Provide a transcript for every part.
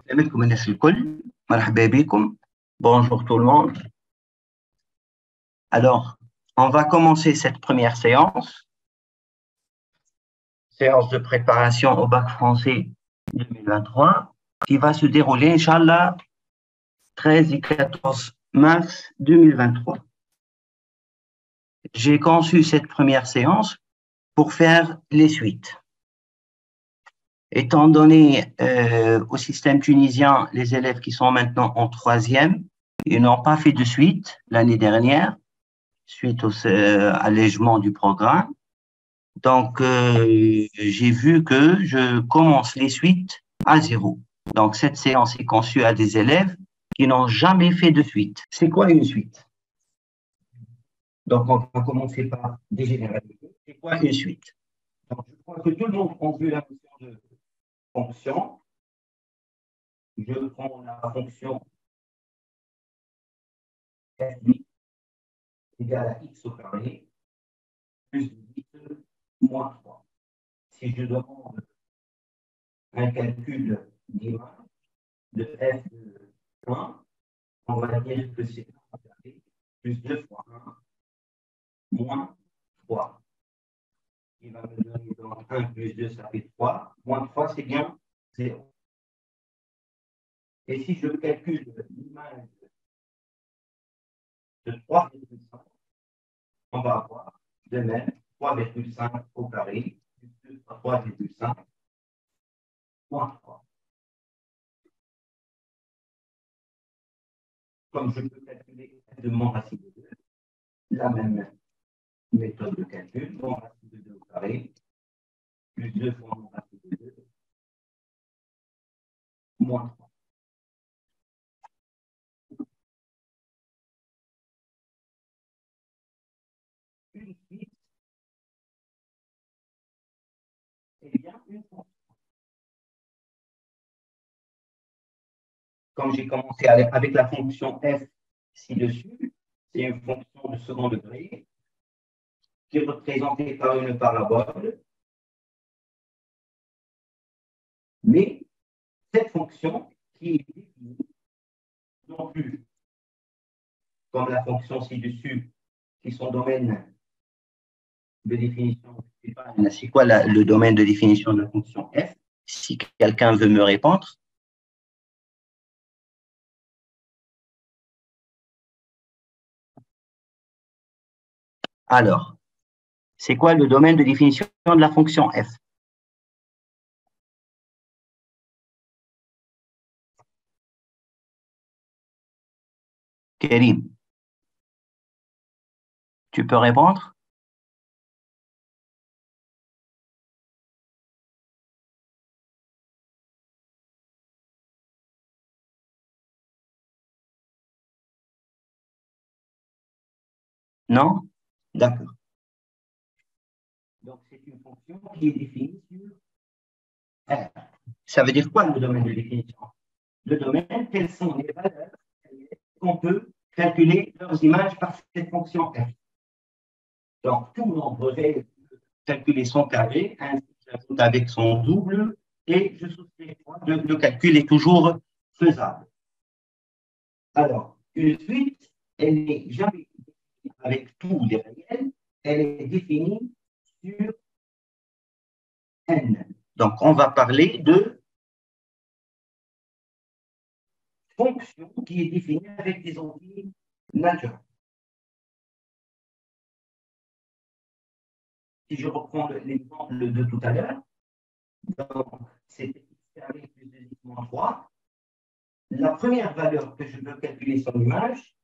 سلامتكم الناس الكل، مرحبا بكم. Bonjour tout le monde. Alors, on va commencer cette première séance de préparation au bac français 2023, qui va se dérouler, Inch'Allah, 13 et 14 mars 2023. J'ai conçu cette première séance pour faire les suites. Étant donné au système tunisien, les élèves qui sont maintenant en troisième, ils n'ont pas fait de suite l'année dernière, suite au allègement du programme. Donc, j'ai vu que je commence les suites à zéro. Donc, cette séance est conçue à des élèves qui n'ont jamais fait de suite. C'est quoi une suite? Donc, on va commencer par des généralités. C'est quoi une suite? Donc, je crois que tout le monde a vu la notion de fonction. Je prends la fonction f égale à x au carré plus 10 moins 3. Si je demande un calcul d'image de f de 1, on va dire que c'est 1 carré plus 2 fois 1 moins 3. Il va me donner donc 1 plus 2, ça fait 3. Moins 3, c'est bien 0. Et si je calcule l'image de 3,5, on va avoir de même 3,5 au carré plus 3,5 moins 3. Comme je peux calculer de mon racine de 2, la même méthode de calcul, mon racine de 2 au carré plus 2 fois mon racine de 2 moins 3. Une suite est bien une fonction. Comme j'ai commencé avec la fonction f ci-dessus, c'est une fonction de second degré qui est représentée par une parabole. Mais cette fonction qui est définie non plus comme la fonction ci-dessus, qui sont domaine de définition. C'est quoi le domaine de définition de la fonction f? Si quelqu'un veut me répondre. Alors, c'est quoi le domaine de définition de la fonction f? Kérim, tu peux répondre? Non? D'accord. Donc, c'est une fonction qui est définie sur R. Ça veut dire quoi le domaine de définition? Le domaine, quelles sont les valeurs qu'on peut calculer leurs images par cette fonction f. Donc, tout nombre réel peut calculer son carré, ainsi j'ajoute avec son double, et je soustrais 3. Le calcul est toujours faisable. Alors, une suite, elle n'est jamais définie avec tous les réels, elle est définie sur n. Donc, on va parler de fonction qui est définie avec des entités naturelles. Si je reprends l'exemple de tout à l'heure, c'est x carré plus 2x moins 3. La première valeur que je peux calculer son image,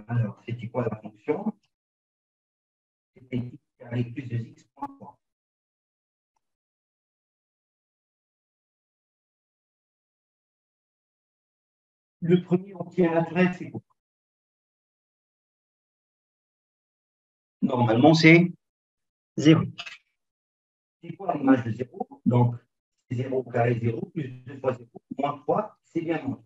alors c'était quoi la fonction? C'était x carré plus 2x moins 3. Le premier entier naturel, c'est quoi? Normalement, c'est 0. C'est quoi l'image de 0? Donc, 0 au carré 0 plus 2 fois 0 moins 3, c'est bien moins.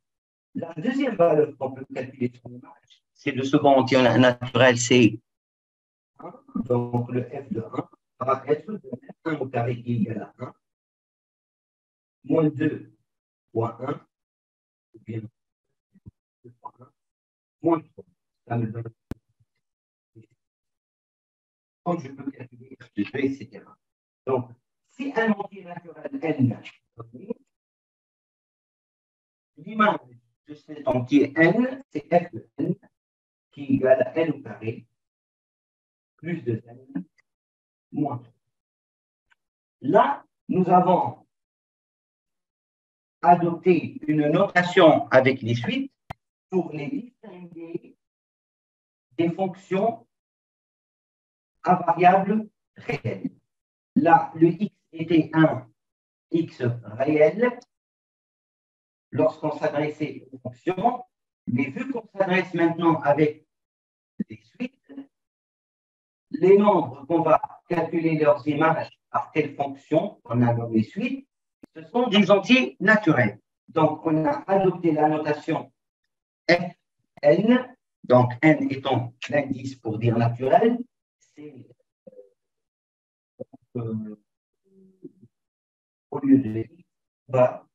La deuxième valeur qu'on peut calculer sur l'image, c'est le second entier naturel, c'est 1. Donc, le f de 1 va être de 1 au carré qui est égal à 1 moins 2 fois 1, ou bien 2 fois 1, moins 3. Ça me donne. Comme je peux calculer R2, etc. Donc, si un entier naturel n, l'image de cet entier n, c'est f de n, qui est égal à n au carré, plus 2n, moins 3. Là, nous avons adopté une notation avec les suites pour les distinguer des fonctions à variables réelles. Là, le x était un x réel lorsqu'on s'adressait aux fonctions, mais vu qu'on s'adresse maintenant avec des suites, les nombres qu'on va calculer leurs images par telle fonction, on a nommé suite, ce sont des entiers naturels. Donc, on a adopté la notation Fn, donc n étant l'indice pour dire naturel, c'est au lieu de x, on va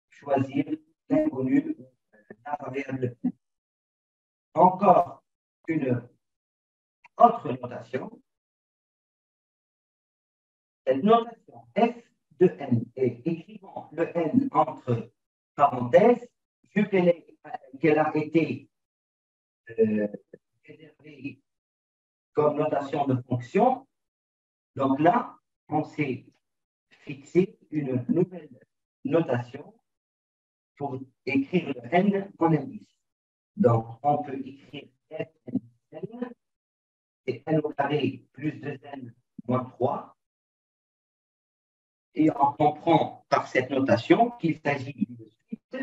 choisir l'inconnu, la variable. Encore une autre notation. Cette notation f de n, et écrivant le n entre parenthèses, vu qu'elle a été réservée comme notation de fonction, donc là, on s'est fixé une nouvelle notation pour écrire le n en indice. Donc, on peut écrire fn, c'est n au carré plus 2n moins 3. Et on comprend par cette notation qu'il s'agit d'une suite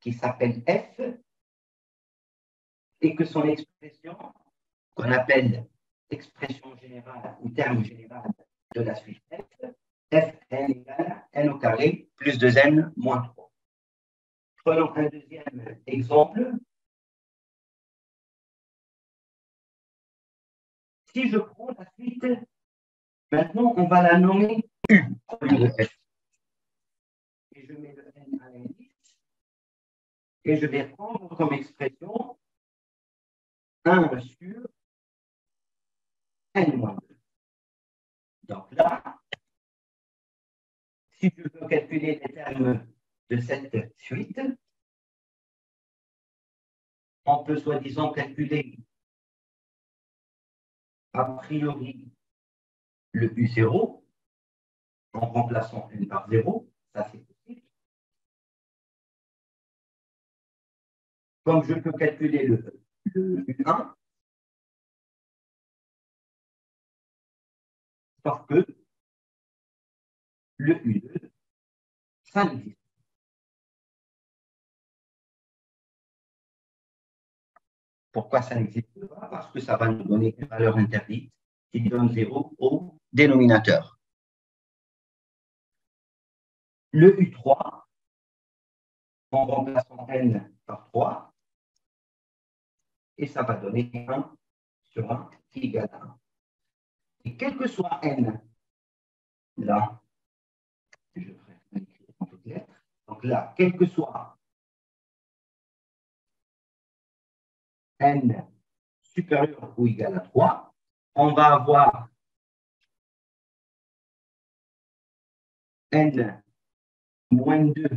qui s'appelle f et que son expression, qu'on appelle expression générale ou terme général de la suite f, fn égale n au carré plus 2n moins 3. Prenons un deuxième exemple. Si je prends la suite, maintenant on va la nommer U au lieu de F. Et je mets le N à l'indice. Et je vais prendre comme expression 1 sur N-2. Donc là, si je veux calculer les termes de cette suite, on peut soi-disant calculer a priori le U0 en remplaçant N par 0. Ça, c'est possible. Comme je peux calculer le U1, sauf que le U2, ça n'existe pas. Pourquoi ça n'existe pas? Parce que ça va nous donner une valeur interdite qui donne 0 au dénominateur. Le U3, en remplaçant N par 3, et ça va donner 1 sur 1 qui égale à 1. Et quel que soit N, là, je ferai écrire en toutes lettres, donc là, quel que soit N supérieur ou égal à 3, on va avoir N moins 2,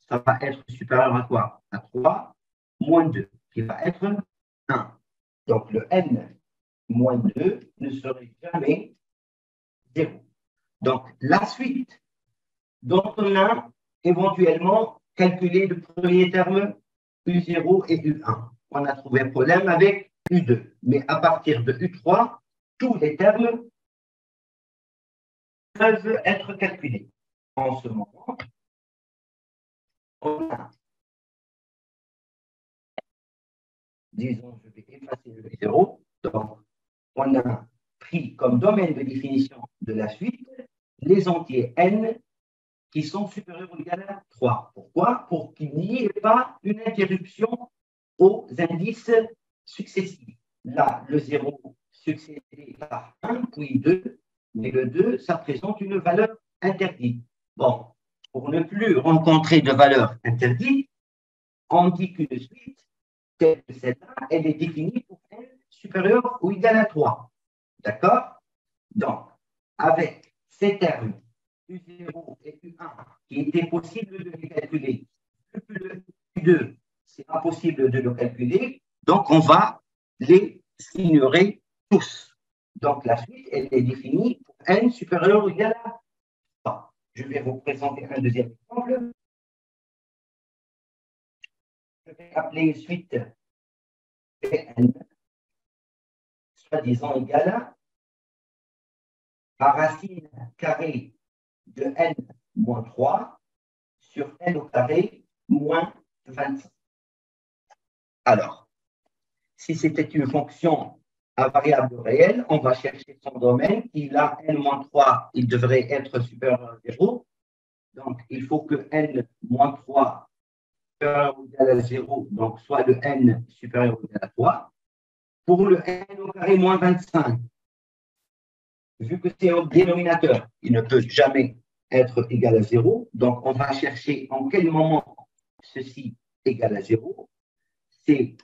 ça va être supérieur à quoi? À 3, moins 2, qui va être 1. Donc le N moins 2 ne serait jamais 0. Donc la suite dont on a éventuellement calculé le premier terme U0 et U1. On a trouvé un problème avec U2. Mais à partir de U3, tous les termes peuvent être calculés. En ce moment, on a, disons, je vais effacer le U0. Donc, on a pris comme domaine de définition de la suite les entiers n qui sont supérieurs ou égaux à 3. Pourquoi? Pour qu'il n'y ait pas une interruption aux indices successifs. Là, le 0 succédé par 1, puis 2, mais le 2, ça présente une valeur interdite. Bon, pour ne plus rencontrer de valeur interdite, on dit qu'une suite, telle que celle-là, elle est définie pour n supérieure ou égale à 3. D'accord? Donc, avec ces termes U0 et U1 qui était possible de les calculer, le U2, c'est impossible de le calculer, donc on va les ignorer tous. Donc la suite, elle est définie pour n supérieur ou égal à 3. Je vais vous présenter un deuxième exemple. Je vais appeler suite Pn, soi-disant égale à racine carrée de n moins 3 sur n au carré moins 25. Alors, si c'était une fonction à variable réelle, on va chercher son domaine. Il a n-3, il devrait être supérieur à 0. Donc, il faut que n-3 supérieur ou égal à 0, donc soit le n supérieur ou égal à 3. Pour le n au carré moins 25, vu que c'est au dénominateur, il ne peut jamais être égal à 0. Donc, on va chercher en quel moment ceci égale à 0. C'est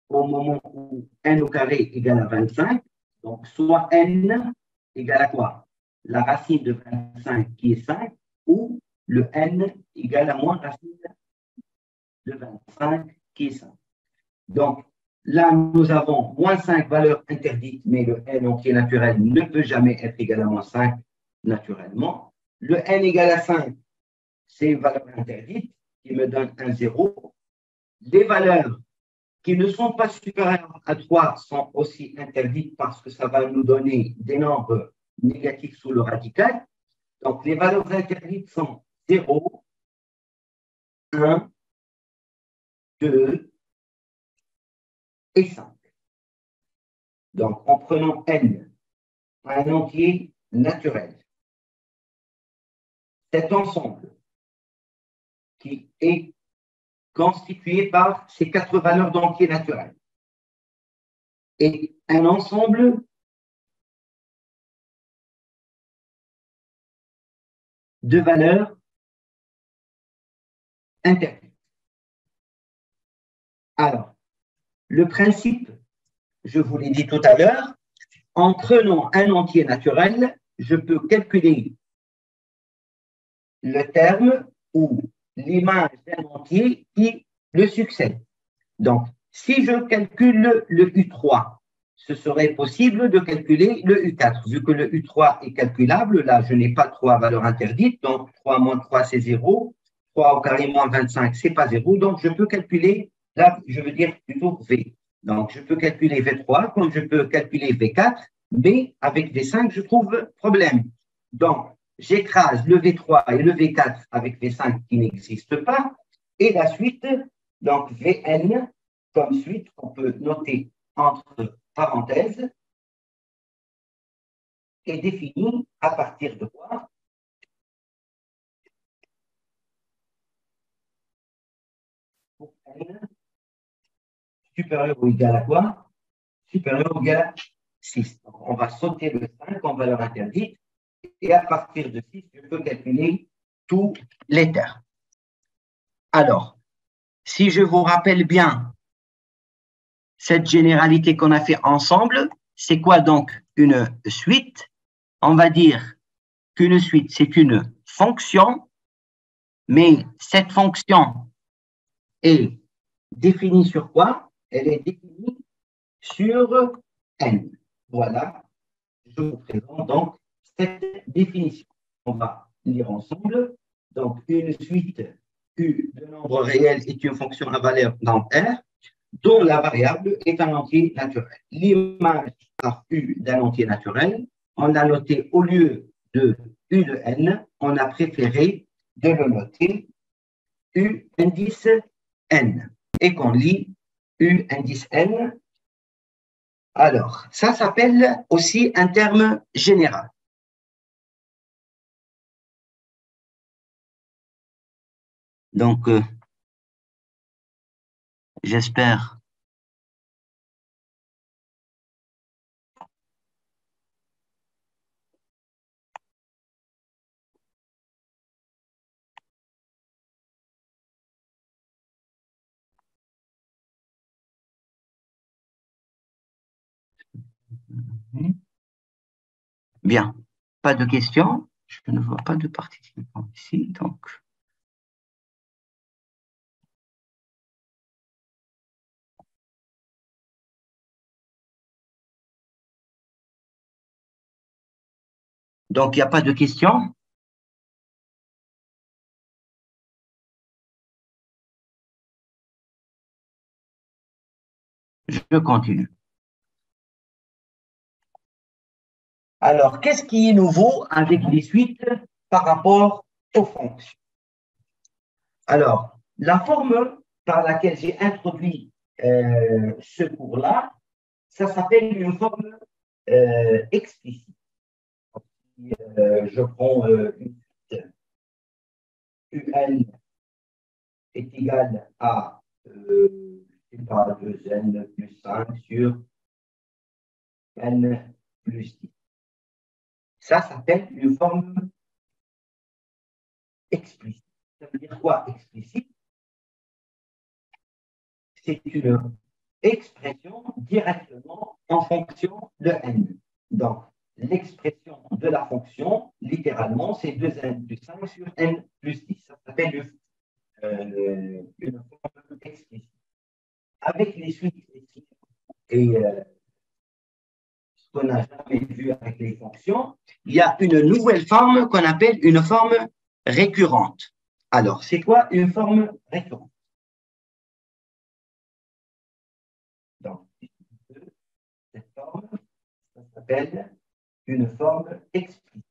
au moment où n au carré égale à 25. Donc, soit n égale à quoi? La racine de 25 qui est 5 ou le n égale à moins racine de 25 qui est 5. Donc, là, nous avons moins 5 valeurs interdites, mais le n entier naturel ne peut jamais être égal à moins 5 naturellement. Le n égale à 5, c'est une valeur interdite qui me donne un 0. Les valeurs qui ne sont pas supérieures à 3 sont aussi interdites parce que ça va nous donner des nombres négatifs sous le radical. Donc, les valeurs interdites sont 0, 1, 2 et 5. Donc, en prenant n, un entier naturel, cet ensemble qui est constitué par ces 4 valeurs d'entier naturel est un ensemble de valeurs interdites. Alors, le principe, je vous l'ai dit tout à l'heure, en prenant un entier naturel, je peux calculer le terme ou l'image d'un entier qui le succède. Donc, si je calcule le U3, ce serait possible de calculer le U4. Vu que le U3 est calculable, là, je n'ai pas 3 valeurs interdites, donc 3 moins 3, c'est 0. 3 au carré moins 25, c'est pas 0. Donc, je peux calculer, là, je veux dire plutôt V. Donc, je peux calculer V3 comme je peux calculer V4, mais avec V5, je trouve problème. Donc, j'écrase le V3 et le V4 avec V5 qui n'existe pas, et la suite, donc Vn, comme suite qu'on peut noter entre parenthèses, est définie à partir de quoi? Pour n supérieur ou égal à quoi? Supérieur ou égal à 6. Donc, on va sauter le 5 en valeur interdite et à partir de 6, je peux calculer tous les termes. Alors, si je vous rappelle bien cette généralité qu'on a fait ensemble, c'est quoi donc une suite? On va dire qu'une suite, c'est une fonction, mais cette fonction est définie sur quoi? Elle est définie sur n. Voilà, je vous présente donc cette définition. On va lire ensemble. Donc, une suite U de nombres réels est une fonction à valeur dans R, dont la variable est un entier naturel. L'image par U d'un entier naturel, on l'a noté au lieu de U de n, on a préféré de le noter U indice n et qu'on lit U indice n. Alors, ça s'appelle aussi un terme général. Donc, j'espère Bien, pas de questions. Je ne vois pas de participants ici, donc. Donc, il n'y a pas de questions. Je continue. Alors, qu'est-ce qui est nouveau avec les suites par rapport aux fonctions? Alors, la forme par laquelle j'ai introduit ce cours-là, ça s'appelle une forme explicite. Je prends une suite UN est égal à je sais pas, 2n plus 5 sur n plus 10. Ça s'appelle une forme explicite. Ça veut dire quoi explicite? C'est une expression directement en fonction de n. Donc, l'expression de la fonction, littéralement, c'est 2n plus 5 sur n plus 10. Ça s'appelle une forme explicite. Avec les suites et ce qu'on n'a jamais vu avec les fonctions, il y a une nouvelle forme qu'on appelle une forme récurrente. Alors, c'est quoi une forme récurrente? Donc, cette forme, ça s'appelle une forme explicite.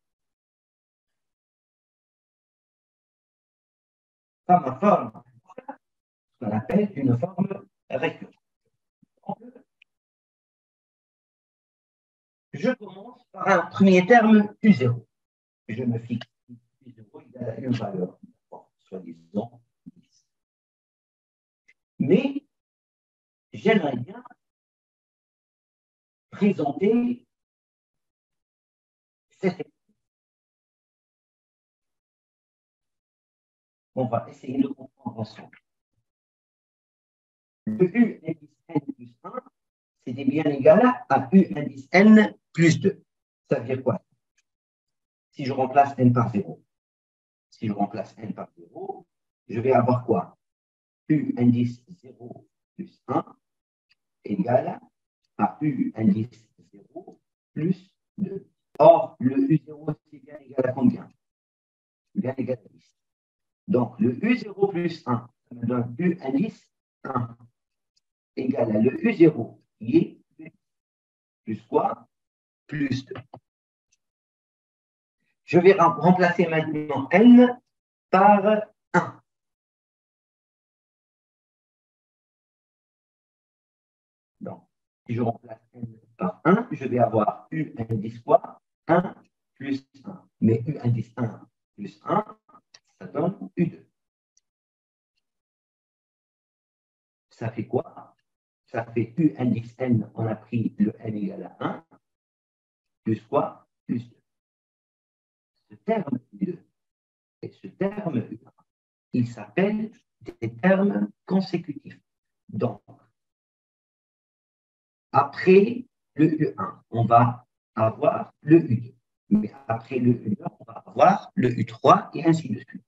Comme une forme, ce qu'on appelle une forme récurrente. Je commence par un premier terme U0. Je me fixe U0 égale à une valeur, soi-disant 10. Mais j'aimerais bien présenter cette. On va essayer de comprendre ensemble. Le U indice n plus 1, c'était bien égal à U indice n plus 2. Ça veut dire quoi? Si je remplace n par 0, si je remplace n par 0, je vais avoir quoi? U indice 0 plus 1 égale à U indice 0 plus 2. Or, le U0, c'est bien égal à combien? C'est bien égal à 10. Donc, le U0 plus 1, ça me donne U indice 1 égale à le U0 qui est plus quoi? Plus 2. Je vais remplacer maintenant n par 1. Donc, si je remplace n par 1, je vais avoir U indice quoi? 1 plus 1. Mais U indice 1 plus 1, ça donne U2. Ça fait quoi? Ça fait U indice n, on a pris le n égale à 1, plus quoi? Plus 2. Ce terme U2 et ce terme U1, il s'appelle des termes consécutifs. Donc, après le U1, on va avoir le U2. Mais après le U2, on va avoir le U3 et ainsi de suite.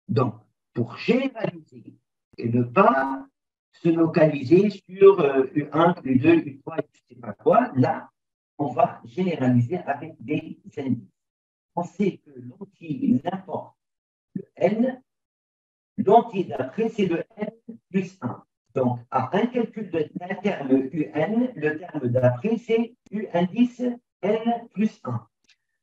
Donc, pour généraliser et ne pas se localiser sur U1, U2, U3 et je ne sais pas quoi, là, on va généraliser avec des indices. On sait que l'entier n'importe le n, l'entier d'après, c'est le n plus 1. Donc, à un calcul d'un terme UN, le terme d'après, c'est U indice n plus 1.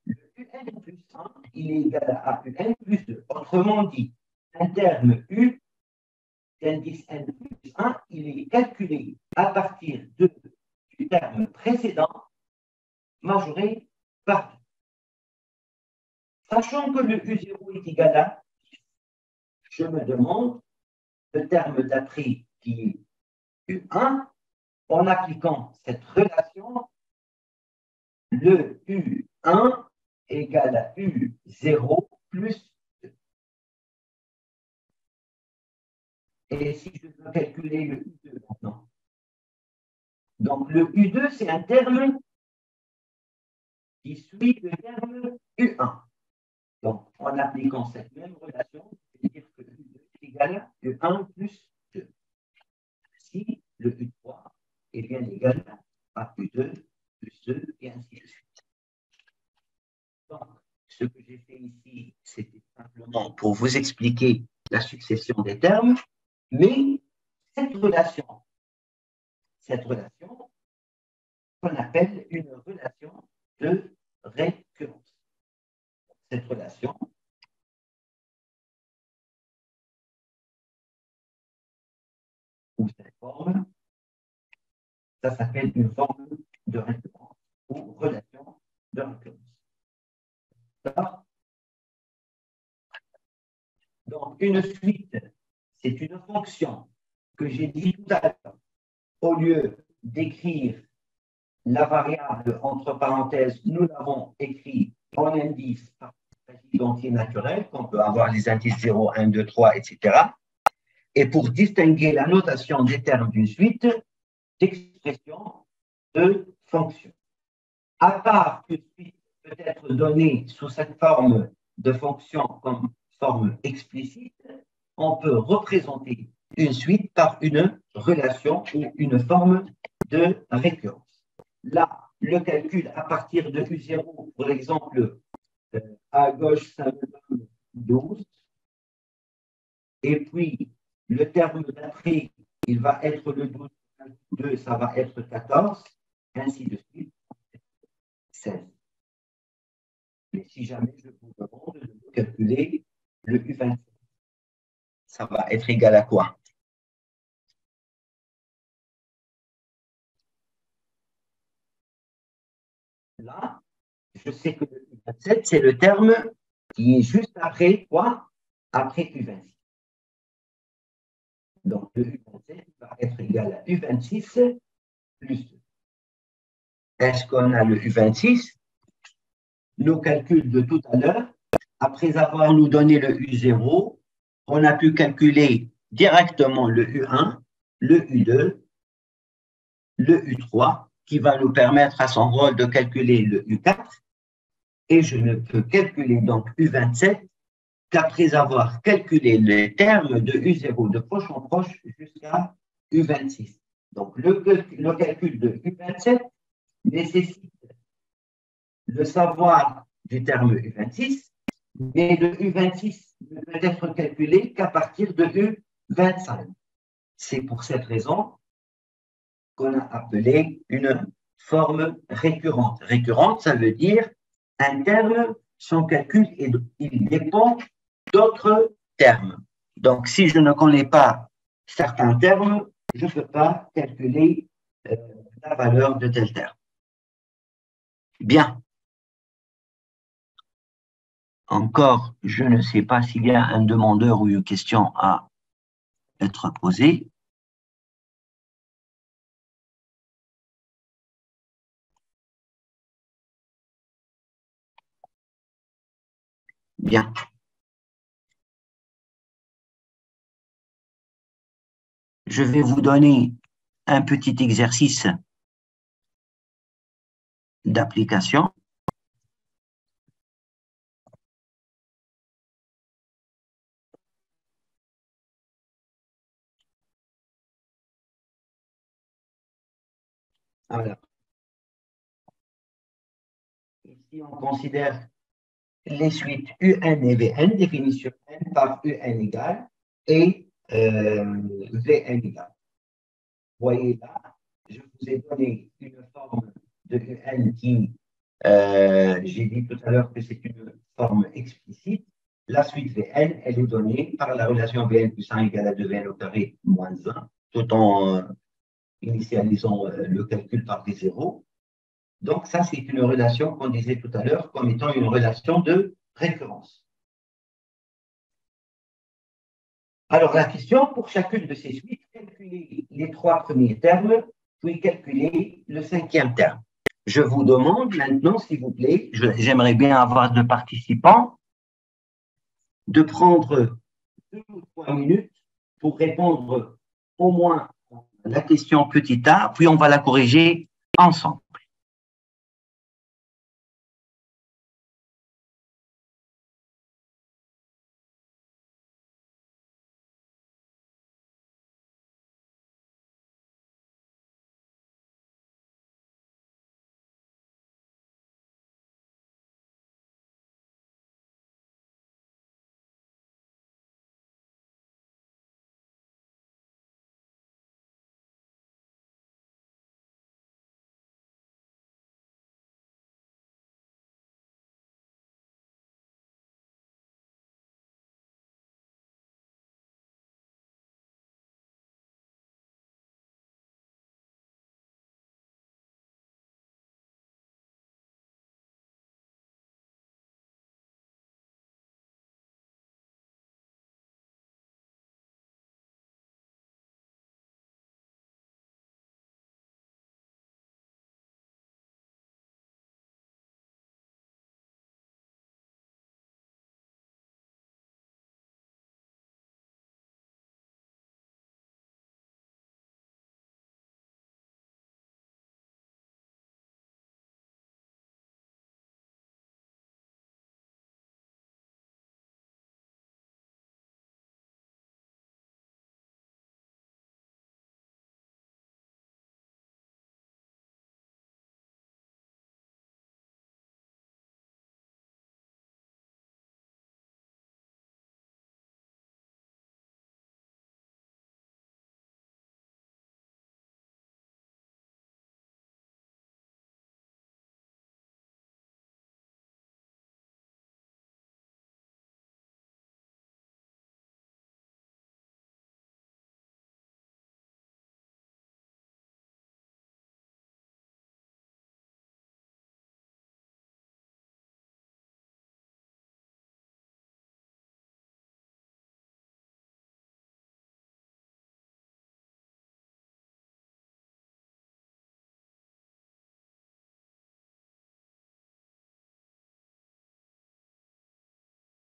Le UN plus 1, il est égal à UN plus 2. Autrement dit, un terme U indice n plus 1, il est calculé à partir du terme précédent majoré par 2. Sachant que le U0 est égal à 10, je me demande le terme d'après qui est U1, en appliquant cette relation, le U1 égale à U0 plus 2. Et si je veux calculer le U2 maintenant, Donc, le U2, c'est un terme qui suit le terme U1. Donc, en appliquant cette même relation, je vais dire que U2 est égal à U1 plus 2. Si le U3 est bien égal à U2 plus 2, et ainsi de suite. Donc, ce que j'ai fait ici, c'était simplement pour vous expliquer la succession des termes, mais cette relation qu'on appelle une relation de récurrence. Cette relation ou cette forme, ça s'appelle une forme de récurrence ou relation de récurrence. D'accord? Donc, une suite, c'est une fonction que j'ai dit tout à l'heure. Au lieu d'écrire la variable entre parenthèses, nous l'avons écrit en indice par identité naturelle, qu'on peut avoir les indices 0, 1, 2, 3, etc. Et pour distinguer la notation des termes d'une suite, d'expression de fonction. À part qu'une suite peut être donnée sous cette forme de fonction comme forme explicite, on peut représenter une suite par une relation ou une forme de récurrence. Là, le calcul à partir de U0, pour l'exemple, à gauche, ça me donne 12. Et puis, le terme d'après, il va être le 12, 2, ça va être 14, ainsi de suite, 16. Mais si jamais je vous demande de calculer le U27, ça va être égal à quoi? Là, je sais que le U27, c'est le terme qui est juste après quoi? Après U26. Donc, le U27 va être égal à U26 plus 2. Est-ce qu'on a le U26? Nos calculs de tout à l'heure, après avoir nous donné le U0, on a pu calculer directement le U1, le U2, le U3, qui va nous permettre à son rôle de calculer le U4, et je ne peux calculer donc U27 qu'après avoir calculé les termes de U0 de proche en proche jusqu'à U26. Donc, le calcul de U27 nécessite le savoir du terme U26, mais le U26 ne peut être calculé qu'à partir de U25. C'est pour cette raison qu'on a appelé une forme récurrente. Récurrente, ça veut dire un terme, son calcul, il dépend d'autres termes. Donc, si je ne connais pas certains termes, je ne peux pas calculer la valeur de tel terme. Bien. Encore, je ne sais pas s'il y a un demandeur ou une question à être posée. Bien. Je vais vous donner un petit exercice d'application. Alors, ici, on considère les suites UN et VN, définition N par UN égale et VN égale. Vous voyez là, je vous ai donné une forme de UN qui, j'ai dit tout à l'heure que c'est une forme explicite. La suite Vn, elle est donnée par la relation Vn plus 1 égale à 2Vn au carré moins 1, tout en initialisant le calcul par V0. Donc, ça, c'est une relation qu'on disait tout à l'heure comme étant une relation de récurrence. Alors, la question, pour chacune de ces suites, calculer les 3 premiers termes, puis calculer le 5e terme. Je vous demande maintenant, s'il vous plaît, j'aimerais bien avoir 2 participants, de prendre 2 ou 3 minutes pour répondre au moins à la question petit a, puis on va la corriger ensemble.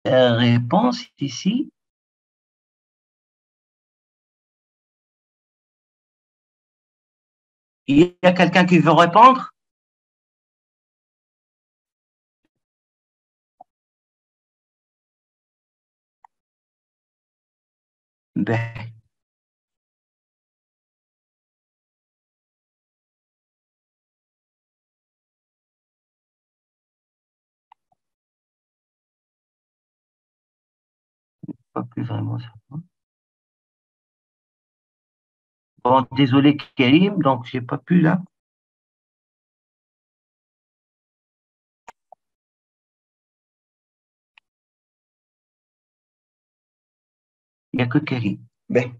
Réponse ici. Il y a quelqu'un qui veut répondre? Ben, pas plus vraiment ça. Bon, désolé Karim, donc j'ai pas pu là. Il n'y a que Karim. Ben,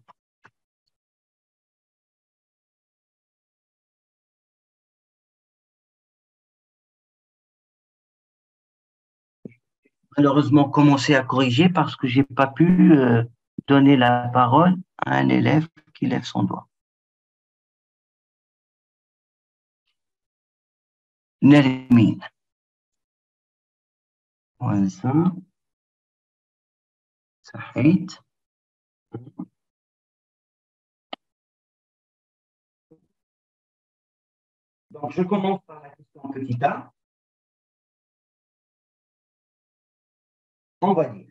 malheureusement commencer à corriger parce que j'ai pas pu donner la parole à un élève qui lève son doigt. Nermine. Moins 1. Saïd. Donc, je commence par la question petit a. On va dire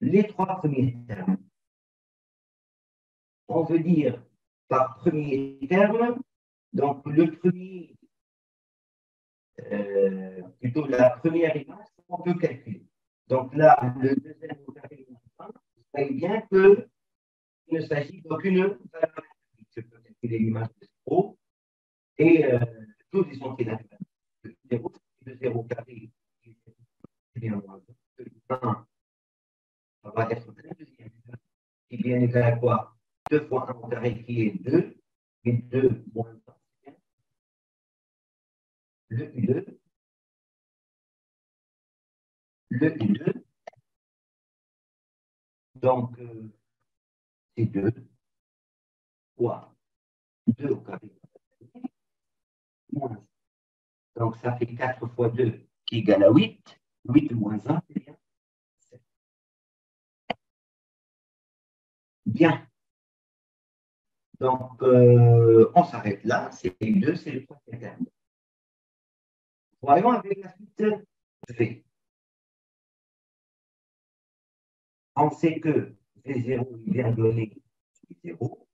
les trois premiers termes. On veut dire par premier terme, donc le premier, plutôt la première image, on peut calculer. Donc là, le deuxième au carré, vous voyez bien qu'il ne s'agit d'aucune valeur. Je peux calculer l'image de 0 et tous les entiers naturels. Le 0, c'est le 0 carré, c'est bien moins 1, ça va être le deuxième, qui est bien égal à quoi? 2 fois 1 au carré qui est 2, et 2 moins 1, le U2, le U2, donc c'est 2 fois 2 au carré moins 1. Donc ça fait 4 fois 2 qui est égal à 8. 8 moins 1, c'est bien 7. Bien. Donc, on s'arrête là. C'est U2, c'est le premier terme. Voyons avec la suite V. On sait que V0 il vient donner 0,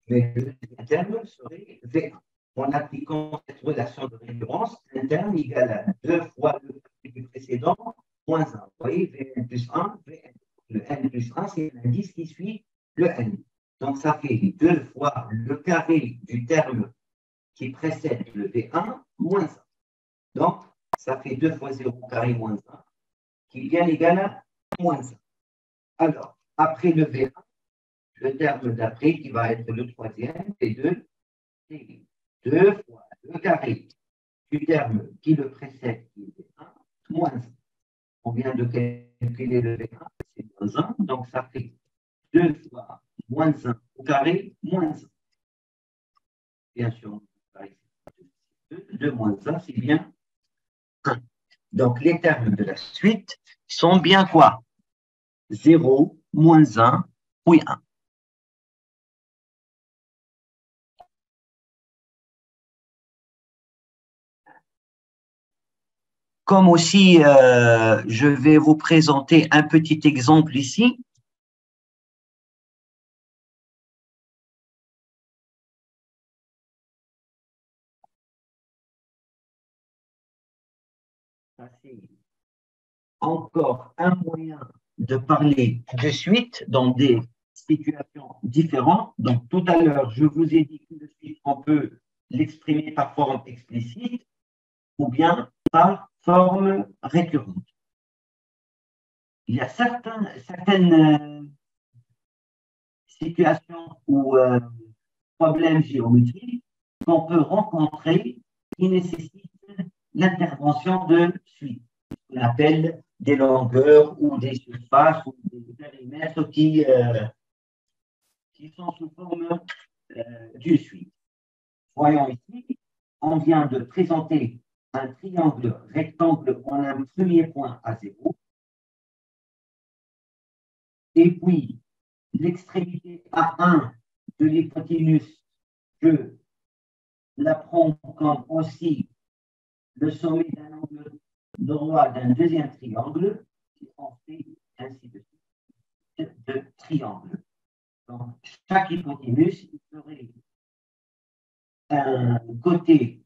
mais le deuxième terme serait V1. En appliquant cette relation de référence, un terme égale à 2 fois le du précédent moins 1. Vous voyez, Vn plus 1, Vn. Le n plus 1, c'est l'indice qui suit le n. Donc, ça fait 2 fois le carré du terme qui précède le V1 moins 1. Donc, ça fait 2 fois 0 carré moins 1, qui est bien égal à moins 1. Alors, après le V1, le terme d'après, qui va être le troisième, V2, c'est 2 fois le carré du terme qui le précède, qui est V1, moins 1. On vient de calculer le V1, c'est moins 1, donc ça fait 2 fois moins 1 au carré, moins 1. Bien sûr, 2 moins 1, c'est bien 1. Donc, les termes de la suite sont bien quoi? 0, moins 1, puis 1. Comme aussi, je vais vous présenter un petit exemple ici. C'est encore un moyen de parler de suite dans des situations différentes. Donc, tout à l'heure, je vous ai dit que de suite, on peut l'exprimer par forme explicite ou bien par forme récurrente. Il y a certaines situations ou problèmes géométriques qu'on peut rencontrer qui nécessitent l'intervention de suite. On appelle des longueurs ou des surfaces ou des périmètres qui sont sous forme d'une suite. Voyons ici, on vient de présenter un triangle rectangle en un premier point à 0. Et puis, l'extrémité A1 de l'hypoténuse, je la prends comme aussi le sommet d'un angle droit d'un deuxième triangle, et on fait ainsi de suite de triangle. Donc, chaque hypoténuse serait un côté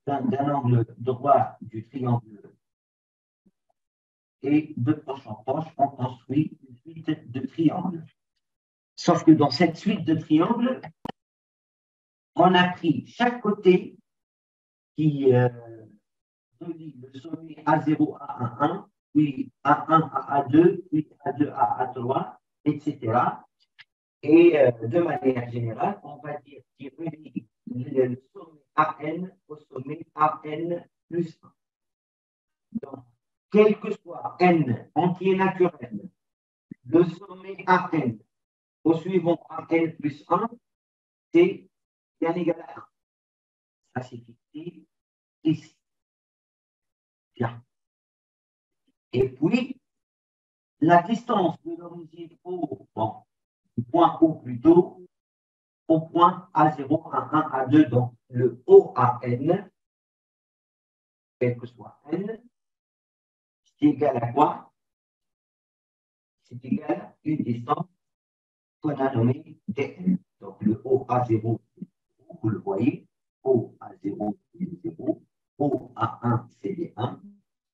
d'un angle droit du triangle et de proche en proche, on construit une suite de triangles. Sauf que dans cette suite de triangles, on a pris chaque côté qui relie le sommet A0 à A1, puis A1 à A2, puis A2 à A3, etc. Et de manière générale, on va dire qu'il relie le sommet AN au sommet AN plus 1. Donc, quel que soit n entier naturel, le sommet AN au suivant AN plus 1, c'est bien égal à 1. Ça, c'est fixé ici. Bien. Et puis, la distance de l'origine O, bon, du point O plutôt, au point A0, A1, A2, donc le OAN, quel que soit n, c'est égal à quoi? C'est égal à une distance qu'on a nommée dn. Donc le OA0, vous le voyez, OA0, c'est 0, OA1, c'est D1.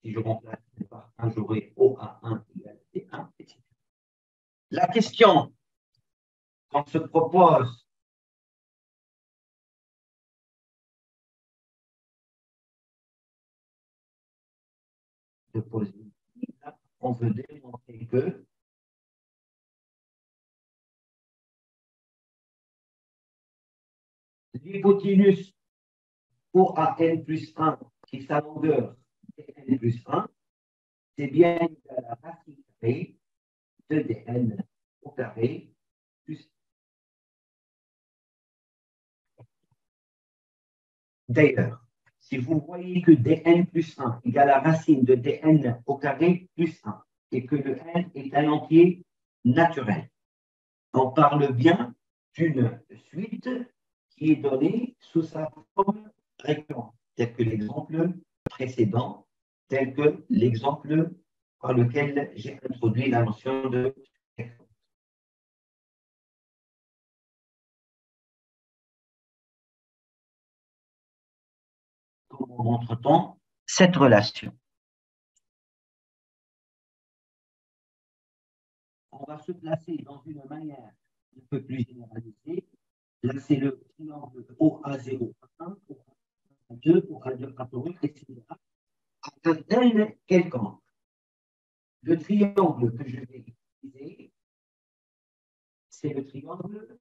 Si je remplace par 1, j'aurai OA1 égale D1, etc. La question qu'on se propose de poser, on veut démontrer que l'hypoténuse OAN plus 1, qui est sa longueur dn plus 1, c'est bien égal à la racine carrée de dn au carré plus. D'ailleurs, si vous voyez que dn plus 1 égale la racine de dn au carré plus 1 et que le n est un entier naturel, on parle bien d'une suite qui est donnée sous sa forme rectangle, tel que l'exemple précédent, tel que l'exemple par lequel j'ai introduit la notion de rectangle. Comment montre-t-on cette relation? On va se placer dans une manière un peu plus généralisée. Là, c'est le triangle OA0, A1, OA2, OA2, A3, etc. À un tel quelconque. Le triangle que je vais utiliser, c'est le triangle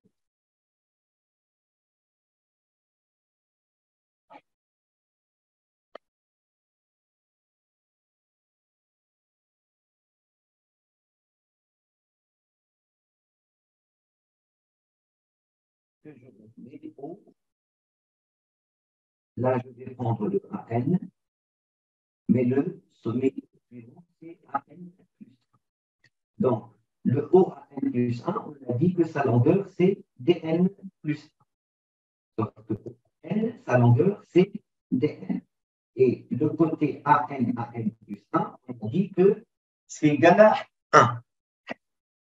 que je vais mettre O. Là, je vais prendre le AN, mais le sommet suivant, c'est AN plus 1. Donc, le OAN plus 1, on a dit que sa longueur, c'est DN plus 1. Donc, N, sa longueur, c'est DN. Et le côté AN plus 1, on dit que c'est égal à 1.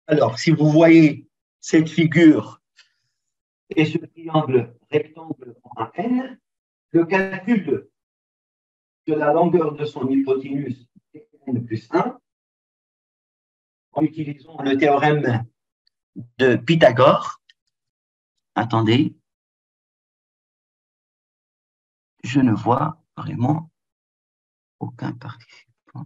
Alors, si vous voyez cette figure et ce triangle rectangle en AN, le calcul de la longueur de son hypoténuse DN plus 1, en utilisant le théorème de Pythagore. Attendez, je ne vois vraiment aucun participant.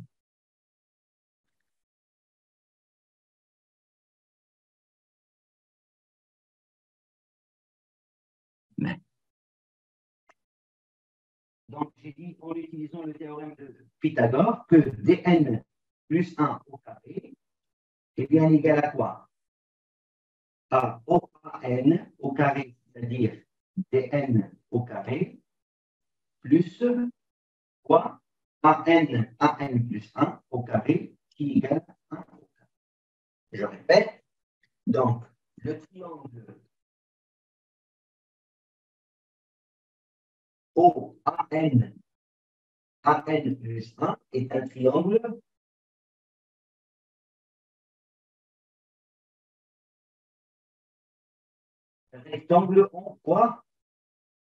Mais. Donc, j'ai dit en utilisant le théorème de Pythagore que dn plus 1 au carré est bien égal à quoi? À OAN au carré, c'est-à-dire dn au carré, plus quoi? AN plus 1 au carré qui égale 1 au carré. Je répète, donc le triangle OAN plus 1 est un triangle rectangle en quoi?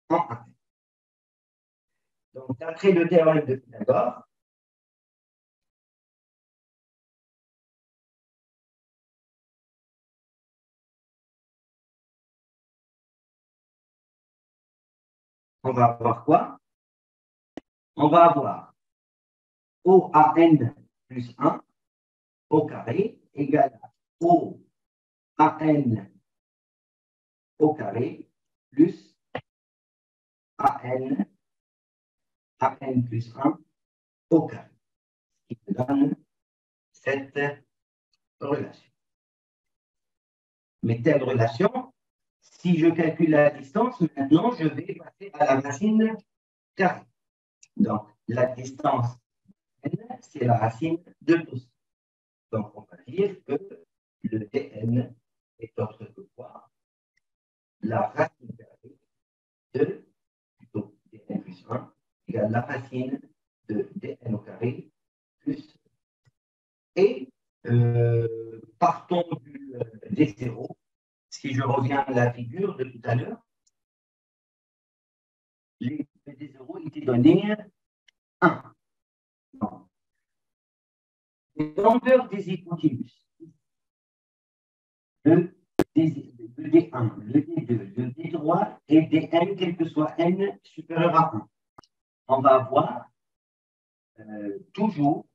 En AN. Donc, d'après le théorème de Pythagore, on va avoir quoi? On va avoir OAN plus 1 au carré égale à OAN au carré plus AN plus 1 au carré, ce qui me donne cette relation. Mais telle relation, si je calcule la distance, maintenant je vais passer à la racine carrée. Donc, la distance n, c'est la racine de 12. Donc, on va dire que le dn est autre que quoi? La racine carrée de, plutôt dn plus 1, égale la racine de dn au carré plus. Et partons des zéros. Si je reviens à la figure de tout à l'heure, les zéros étaient donnés 1. Non. Les longueurs des hypoténuses, le D1, le D2, le D3 et Dn, quel que soit n supérieur à 1. On va avoir toujours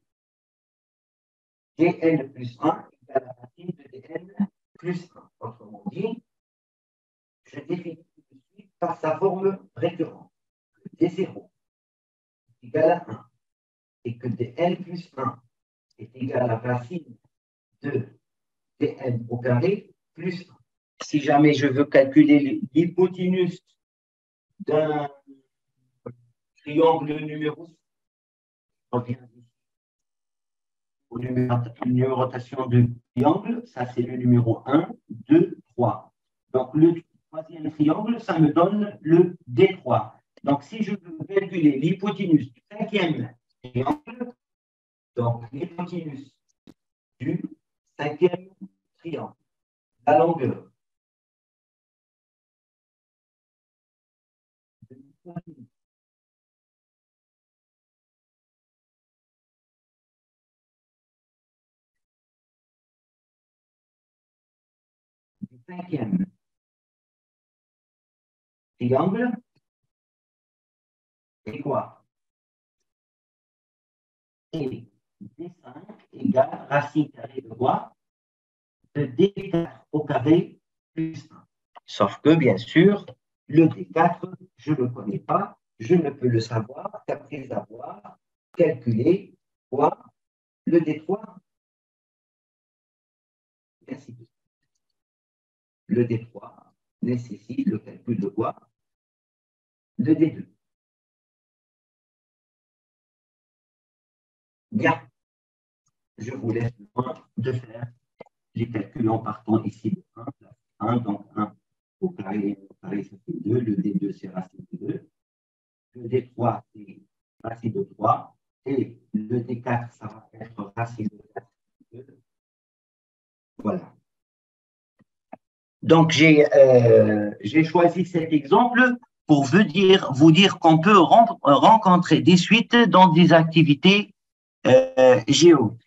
Dn plus 1 égale à la racine de Dn plus 1. Autrement dit, je définis tout de suite par sa forme récurrente. D0 est égal à 1 et que Dn plus 1 est égal à la racine de Dn au carré plus 1. Si jamais je veux calculer l'hypoténuse d'un triangle numéro, on revient aux numérotations de triangle, ça c'est le numéro 1, 2, D3. Donc, le troisième triangle, ça me donne le D3. Donc, si je veux calculer l'hypoténuse du cinquième triangle, donc l'hypoténuse du cinquième triangle, la longueur de l'hypoténuse du cinquième triangle, c'est quoi? Et D5 égale racine carrée de quoi? De D4 au carré plus 1. Sauf que, bien sûr, le D4, je ne le connais pas, je ne peux le savoir qu'après avoir calculé quoi? Le D3. Merci. Le D3 nécessite le calcul de quoi? De D2. Bien, je vous laisse le temps de faire les calculs en partant ici de 1, 1, donc 1 au carré, ça fait 2, le D2 c'est racine de 2, le D3 c'est racine de 3, et le D4 ça va être racine de 4. Voilà. Donc j'ai choisi cet exemple pour vous dire qu'on peut rencontrer des suites dans des activités géo.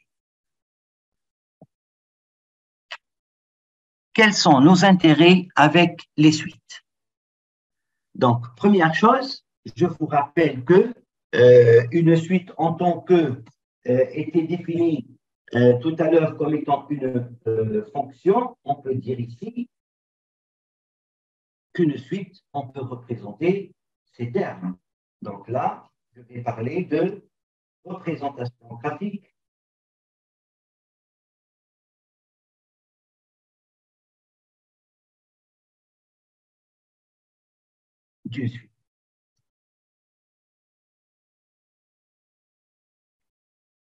Quels sont nos intérêts avec les suites? Donc, première chose, je vous rappelle que une suite en tant que était définie tout à l'heure comme étant une fonction, on peut dire ici qu'une suite, on peut représenter ces termes. Donc là, je vais parler de représentation graphique d'une suite.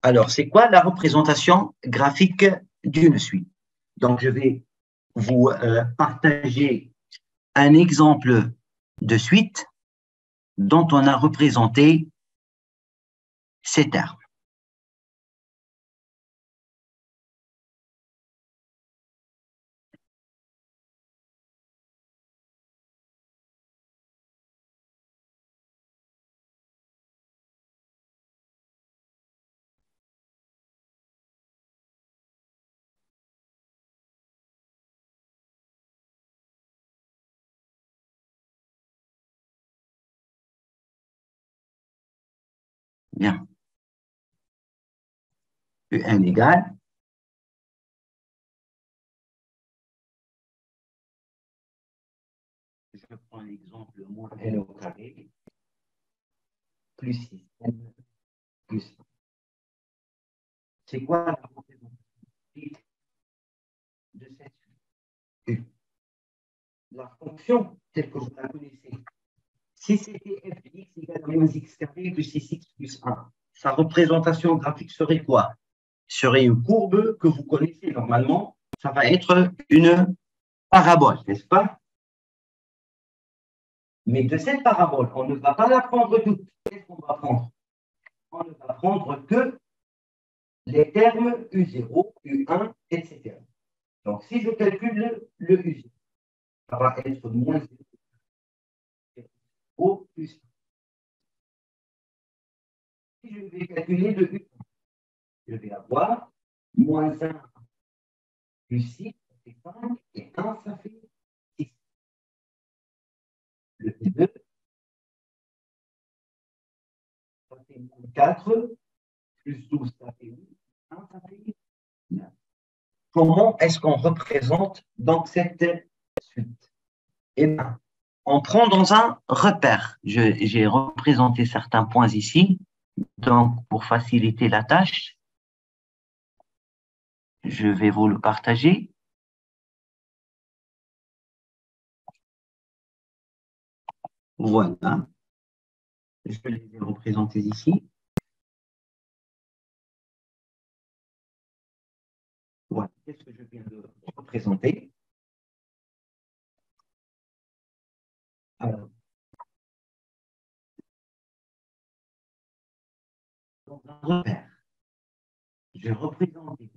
Alors, c'est quoi la représentation graphique d'une suite? Donc, je vais vous partager un exemple de suite dont on a représenté ces termes. Bien. Un égale. Je prends l'exemple moins n au carré plus 6n plus 1. C'est quoi la représentation de cette suite? La fonction telle que vous la connaissez. Si c'était f de x égale à moins x carré plus 6x plus 1, sa représentation graphique serait quoi? Serait une courbe que vous connaissez normalement. Ça va être une parabole, n'est-ce pas? Mais de cette parabole, on ne va pas la prendre toute. Qu'est-ce qu'on va prendre? On ne va prendre que les termes U0, U1, etc. Donc, si je calcule le U0, ça va être moins 0 plus 1. Si je vais calculer le U1, je vais avoir moins 1 plus 6, ça fait 5, et 1, ça fait 6. Le U2, ça fait moins 4, plus 12, ça fait 8, 1, ça fait 9. Comment est-ce qu'on représente donc cette suite? Eh bien, on prend dans un repère. J'ai représenté certains points ici. Donc, pour faciliter la tâche, je vais vous le partager. Voilà. Je les ai représentés ici. Voilà. Qu'est-ce que je viens de représenter? Alors, dans un repère, je vais représenter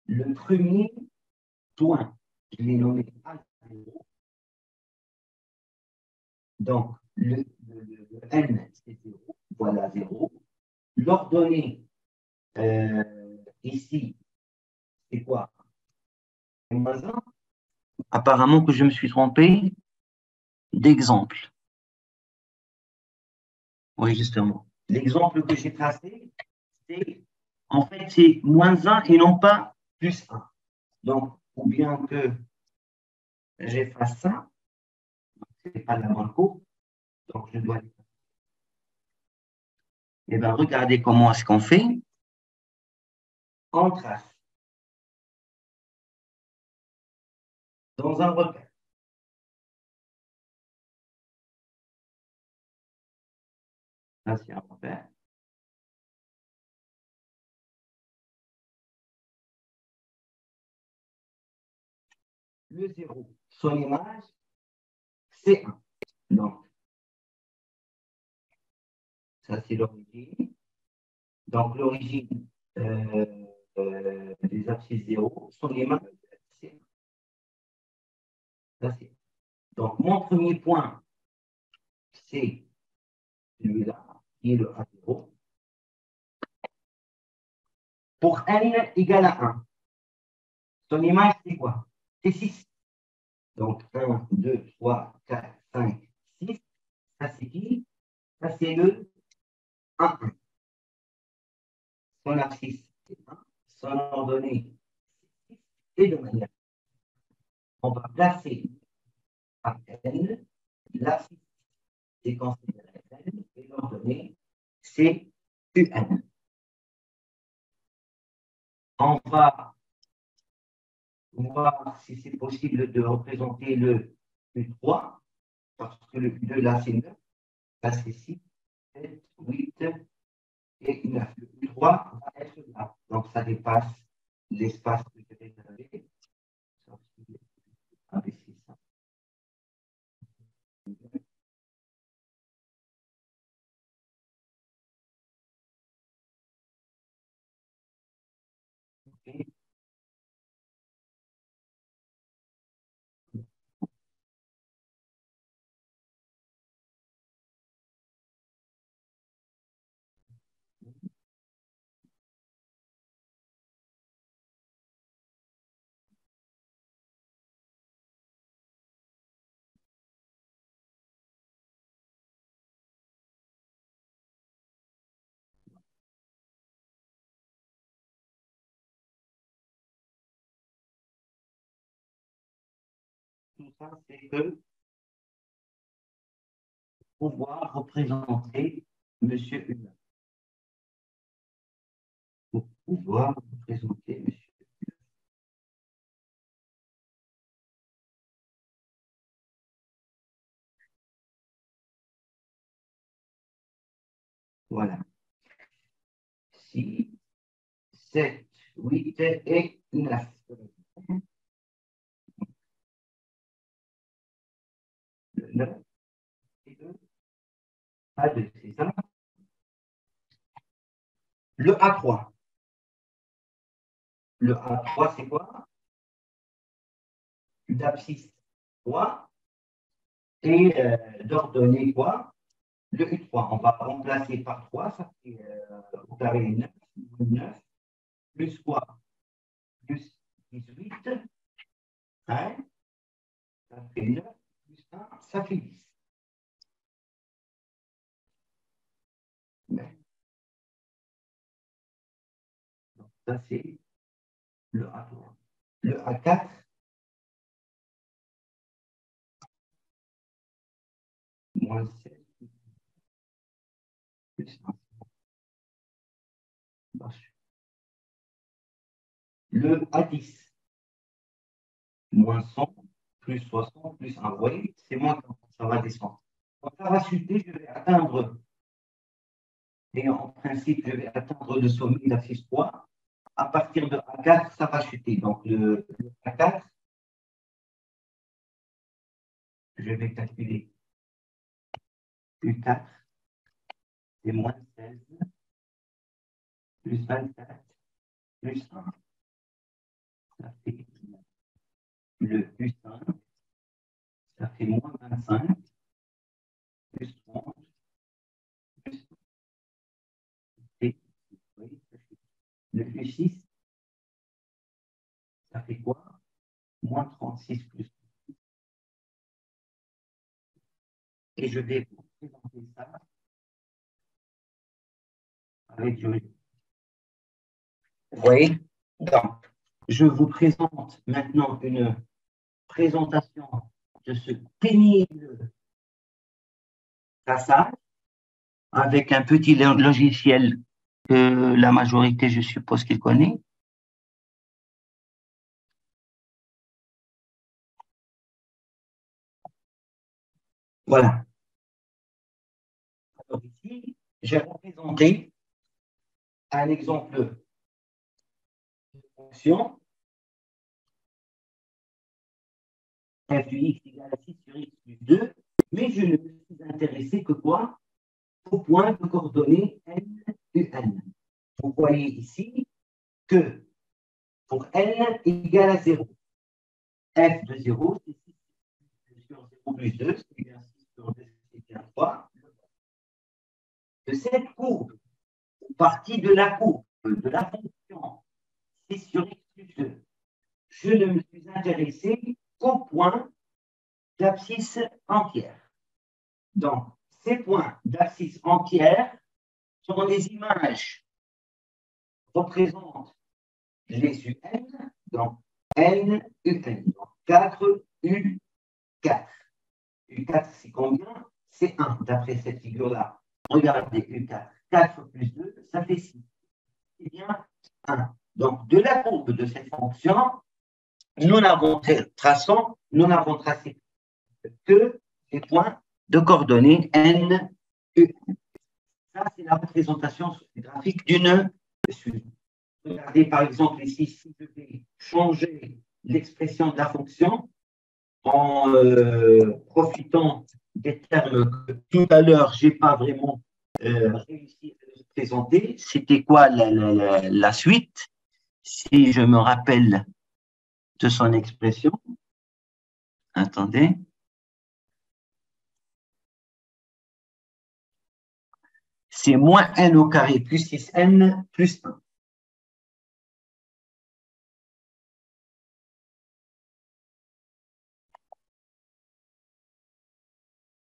le premier point. Je l'ai nommé A0. Donc, le N, c'est 0. Voilà 0. L'ordonnée, ici, c'est quoi? Moins 1. Apparemment que je me suis trompé d'exemple. Oui, justement. L'exemple que j'ai tracé, c'est en fait, c'est moins 1 et non pas plus 1. Donc, ou bien que j'efface ça, ce n'est pas la bonne courbe, donc je dois. Eh bien, regardez comment est-ce qu'on fait. On trace dans un repère. Là, c'est un repère. Le 0, son image, c'est 1. Donc, ça, c'est l'origine. Donc, l'origine des abscisses 0, son image, c'est 1. Ça, c'est 1. Donc, mon premier point, c'est celui-là, qui est le A0. Pour n égale à 1, son image, c'est quoi? C'est 6. Donc, 1, 2, 3, 4, 5, 6. Ça, c'est qui? Ça, c'est le 1. Son abscisse, c'est 1. Son ordonnée, c'est 6. Et de manière, on va placer à n l'abscisse, c'est considéré n, et l'ordonnée, c'est un. On va voir si c'est possible de représenter le U3, parce que le U2, là, c'est 9. Là, c'est 6, 7, 8 et 9. Le U3 va être là. Donc, ça dépasse l'espace que je vais réserver. Avec 6. Okay. Tout ça, c'est que pouvoir représenter Monsieur Humain. Pour pouvoir représenter Monsieur. Voilà. 6, 7, 8 et 9. Le 9 et 2 à 2, c'est ça. Le A3. Le A3, c'est quoi? L'abscisse 3 et d'ordonner quoi? Le U3. On va remplacer par 3, ça fait au carré 9, 9, plus quoi? Plus 18, hein? Ça fait 9, plus 1, ça fait 10. Donc, ça, c'est le A3. Le A4, moins 7, plus 1. Le A10, moins 100, plus 60, plus 1. Vous voyez, c'est moins 40, ça va descendre. Quand ça va chuter, je vais atteindre, et en principe, je vais atteindre le sommet de l'axis 3. À partir de A4, ça va chuter. Donc, le A4, je vais calculer U4, c'est moins 16, plus 24, plus 1. Ça fait le U5, ça fait moins 25, plus 30, plus 1. Et oui, le U6, ça fait quoi? Moins 36 plus 1. Et je vais vous présenter ça avec géométrie. Vous voyez? Donc, je vous présente maintenant une présentation de ce pénible passage avec un petit logiciel que la majorité, je suppose, qu'il connaît. Voilà. Alors ici, j'ai représenté un exemple de fonction f de x égale à 6 sur x plus 2, mais je ne me suis intéressé que quoi? Au point de coordonnées n, un. Vous voyez ici que pour n égale à 0, f de 0, c'est 6 sur 0 plus 2, c'est bien 6 sur 2, c'est bien 3. De cette courbe, partie de la courbe de la fonction 6 sur x plus 2, je ne me suis intéressé qu'au point d'abscisse entière. Donc, ces points d'abscisse entière sont les images représentent les UN, donc N, UN, donc 4, U4. U4, c'est combien? C'est 1, d'après cette figure-là. Regardez, U4, 4 plus 2, ça fait 6. C'est bien 1. Donc, de la courbe de cette fonction, nous n'avons tracé que les points de coordonnées N, U. Ça, c'est la représentation graphique d'une suite. Regardez par exemple ici, si je vais changer l'expression de la fonction en profitant des termes que tout à l'heure, je n'ai pas vraiment réussi à les présenter. C'était quoi la suite? Si je me rappelle de son expression. Attendez. C'est moins n au carré plus 6n plus 1.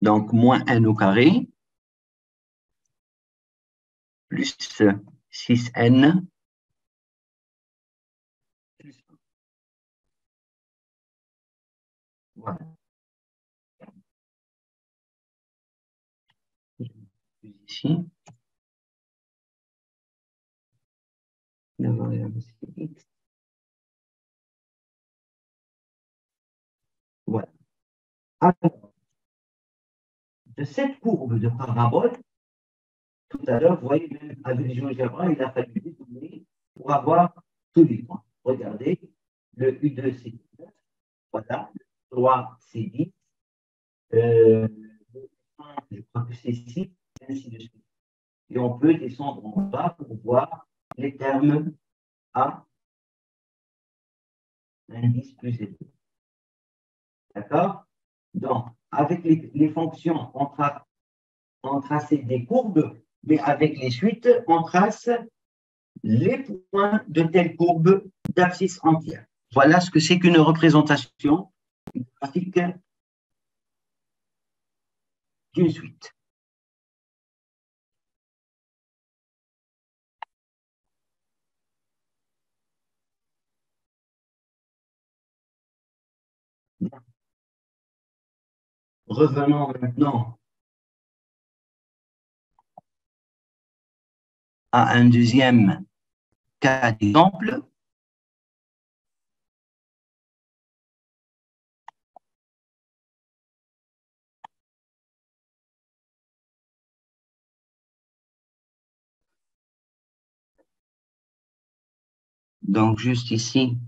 Donc, moins n au carré plus 6n plus 1. Voilà. Ici. La variable c'est x. Voilà. Alors, de cette courbe de parabole, tout à l'heure, vous voyez, avec GeoGebra, il a fallu détourner pour avoir tous les points. Regardez, le U2, c'est 9. Voilà. Le 3, c'est 10. Le 1, je crois que c'est 6, et ainsi de suite. Et on peut descendre en bas pour voir les termes à indice plus élevé. D'accord? Donc, avec les fonctions, on trace des courbes, mais avec les suites, on trace les points de telle courbe d'abscisse entière. Voilà ce que c'est qu'une représentation graphique d'une suite. Revenons maintenant à un deuxième cas d'exemple. Donc, juste ici,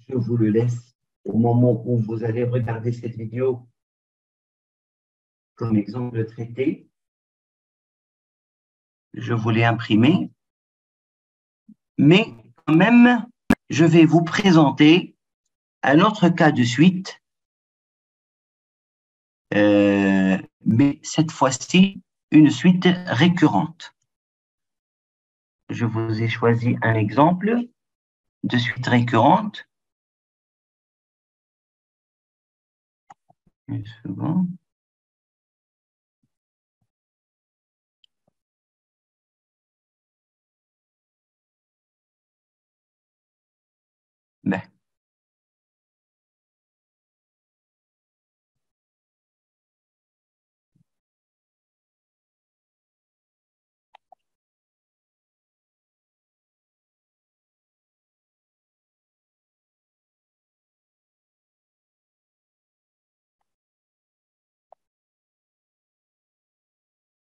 je vous le laisse au moment où vous allez regarder cette vidéo comme exemple de traité, je vous l'ai imprimé, mais quand même, je vais vous présenter un autre cas de suite, mais cette fois-ci, une suite récurrente. Je vous ai choisi un exemple de suite récurrente. Une seconde. Ben.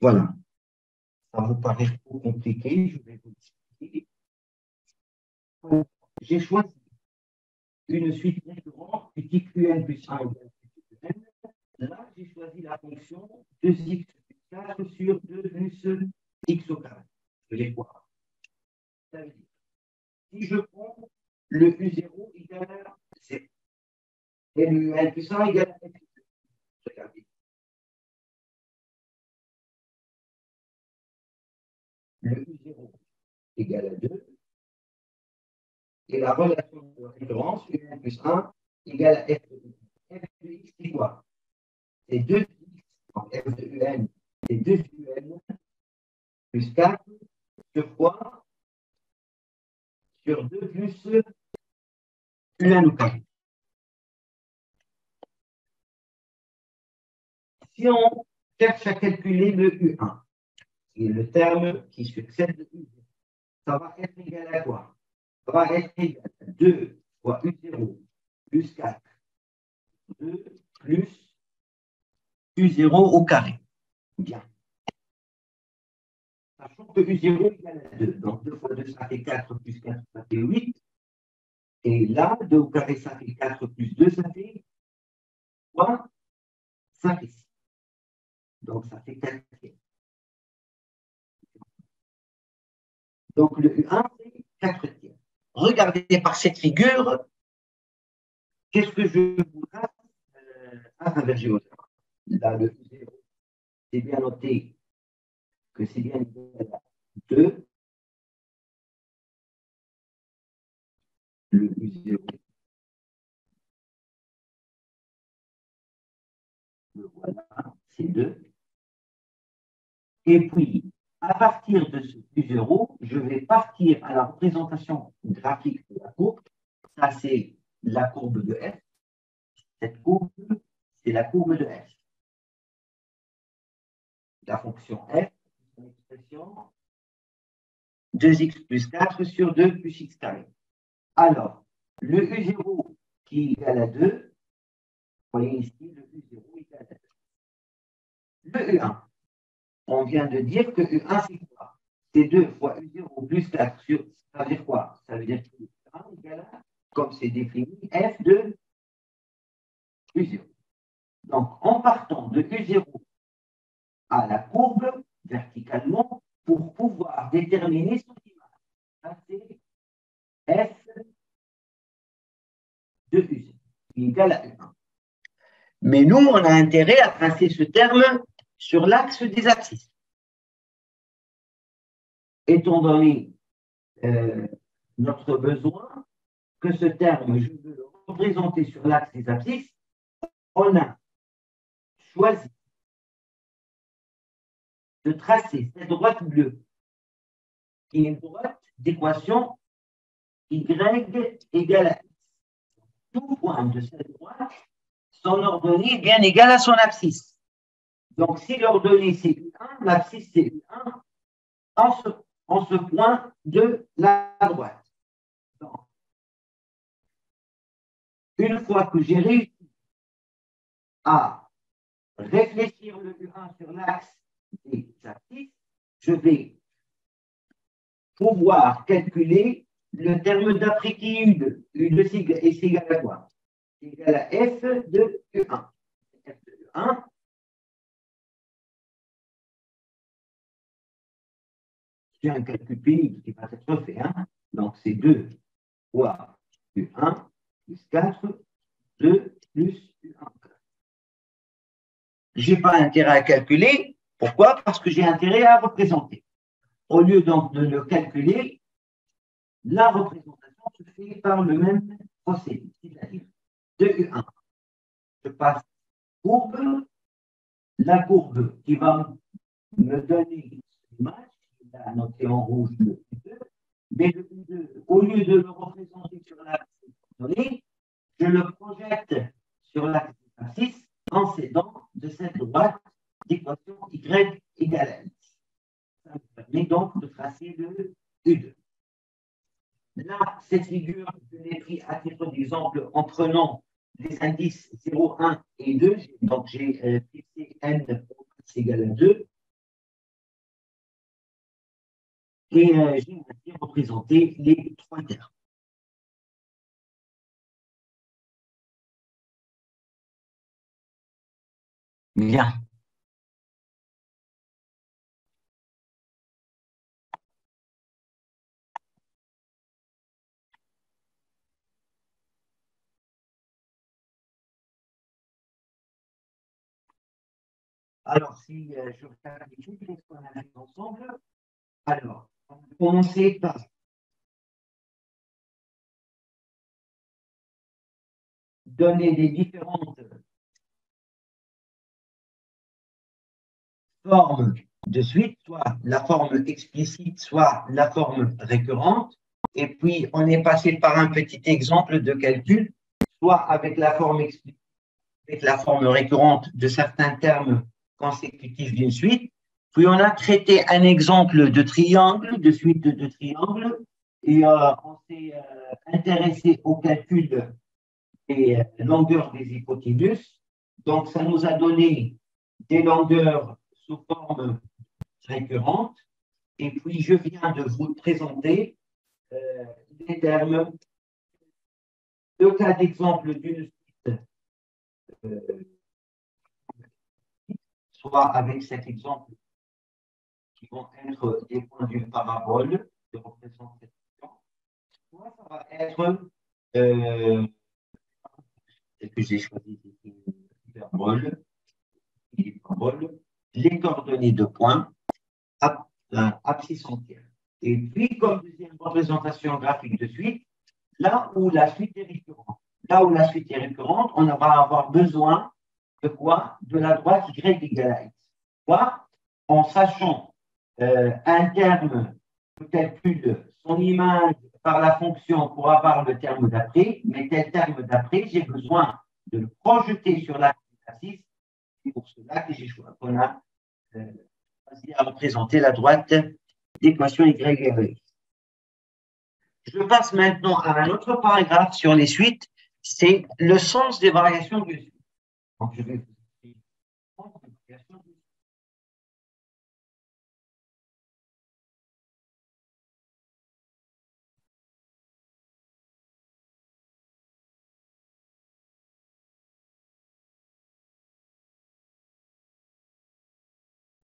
Voilà. Ça vous paraît trop compliqué, je vais vous expliquer. J'ai choisi une suite récurrente, petit qn plus 1 égale qn. Là, j'ai choisi la fonction 2x plus 4 sur 2 plus x au carré. Je vais voir. Ça veut dire, si je prends le U0 égale à 0, et le UN plus 1 égale à 0, regardez. Le U0 égale à 2, et la relation de référence, UN plus 1 égale à F de U. F de X, c'est quoi? C'est 2x, donc F de UN, c'est 2UN plus 4 sur quoi? Sur 2 plus UN au carré. Si on cherche à calculer le U1, qui est le terme qui succède de U0, ça va être égal à quoi? Ça va être égal à 2 fois U0 plus 4, 2 plus U0 au carré. Bien. Sachant que U0 égale à 2. Donc 2 fois 2, ça fait 4 plus 4, ça fait 8. Et là, 2 au carré, ça fait 4 plus 2, ça fait 3, ça fait 6. Donc ça fait 4. Donc le U1, c'est 4 tiers. Regardez par cette figure, qu'est-ce que je vous trace à travers Géométrie. Là, le U0, c'est bien noté que c'est bien égal à 2. Le U0, le voilà, c'est 2. Et puis, à partir de ce U0, je vais partir à la représentation graphique de la courbe. Ça, c'est la courbe de F. Cette courbe, c'est la courbe de F. La fonction F, c'est une expression 2x plus 4 sur 2 plus x carré. Alors, le U0 qui est égal à 2, vous voyez ici, le U0 est égal à 2. Le U1, on vient de dire que U1, c'est quoi? C'est 2 fois U0 plus 4 sur, ça veut dire quoi? Ça veut dire que U1 égale à, comme c'est défini, F de U0. Donc, en partant de U0 à la courbe, verticalement, pour pouvoir déterminer son image. Ça, c'est F de U0 égale à U1. Mais nous, on a intérêt à tracer ce terme sur l'axe des abscisses. Étant donné notre besoin que ce terme, je veux le représenter sur l'axe des abscisses, on a choisi de tracer cette droite bleue, qui est une droite d'équation y égale à x. Tout point de cette droite, son ordonnée est bien égale à son abscisse. Donc, si l'ordonnée c'est U1, l'abscisse c'est U1, en ce point de la droite. Donc, une fois que j'ai réussi à réfléchir le U1 sur l'axe des abscisses, je vais pouvoir calculer le terme d'après qui est U2. U2 est égal à quoi? égale à f de U1. F de U1, c'est un calcul pénible qui va être fait. Hein. Donc, c'est 2 fois U1 plus 4, 2 plus U1. Je n'ai pas intérêt à calculer. Pourquoi? Parce que j'ai intérêt à représenter. Au lieu donc de le calculer, la représentation se fait par le même procédé, c'est-à-dire de U1. Je passe courbe, la courbe qui va me donner l'image, il a noté en rouge le U2, mais le U2, au lieu de le représenter sur l'axe donné, je le projette sur l'axe x en s'aidant de cette droite d'équation y égale à x. Ça me permet donc de tracer le U2. Là, cette figure, je l'ai prise à titre d'exemple en prenant les indices 0, 1 et 2. Donc, j'ai fixé n égale à 2. Et j'ai ainsi représenté les trois termes. Bien. Alors, si je regarde les choses qu'on a fait ensemble, alors, on va commencer par donner les différentes formes de suite, soit la forme explicite, soit la forme récurrente. Et puis, on est passé par un petit exemple de calcul, soit avec la forme explicite, avec la forme récurrente de certains termes consécutifs d'une suite. Puis, on a traité un exemple de triangle, de suite de triangles, et on s'est intéressé au calcul des longueurs des hypoténus. Donc, ça nous a donné des longueurs sous forme récurrente. Et puis, je viens de vous présenter les termes. Deux cas d'exemple d'une suite, soit avec cet exemple qui vont être des points d'une parabole de représentation, soit ça va être ce que j'ai choisi ici, hyperbole, les coordonnées de points, abscisse entière. Et puis, comme deuxième représentation graphique de suite, là où la suite est récurrente. Là où la suite est récurrente, on va avoir besoin de quoi? De la droite y égale à x. Quoi? En sachant un terme que calcule son image par la fonction pour avoir le terme d'après, mais tel terme d'après, j'ai besoin de le projeter sur l'axe x. C'est pour cela que j'ai choisi qu'on a à représenter la droite d'équation y égale à x. Je passe maintenant à un autre paragraphe sur les suites, c'est le sens des variations de suite. Donc, je vais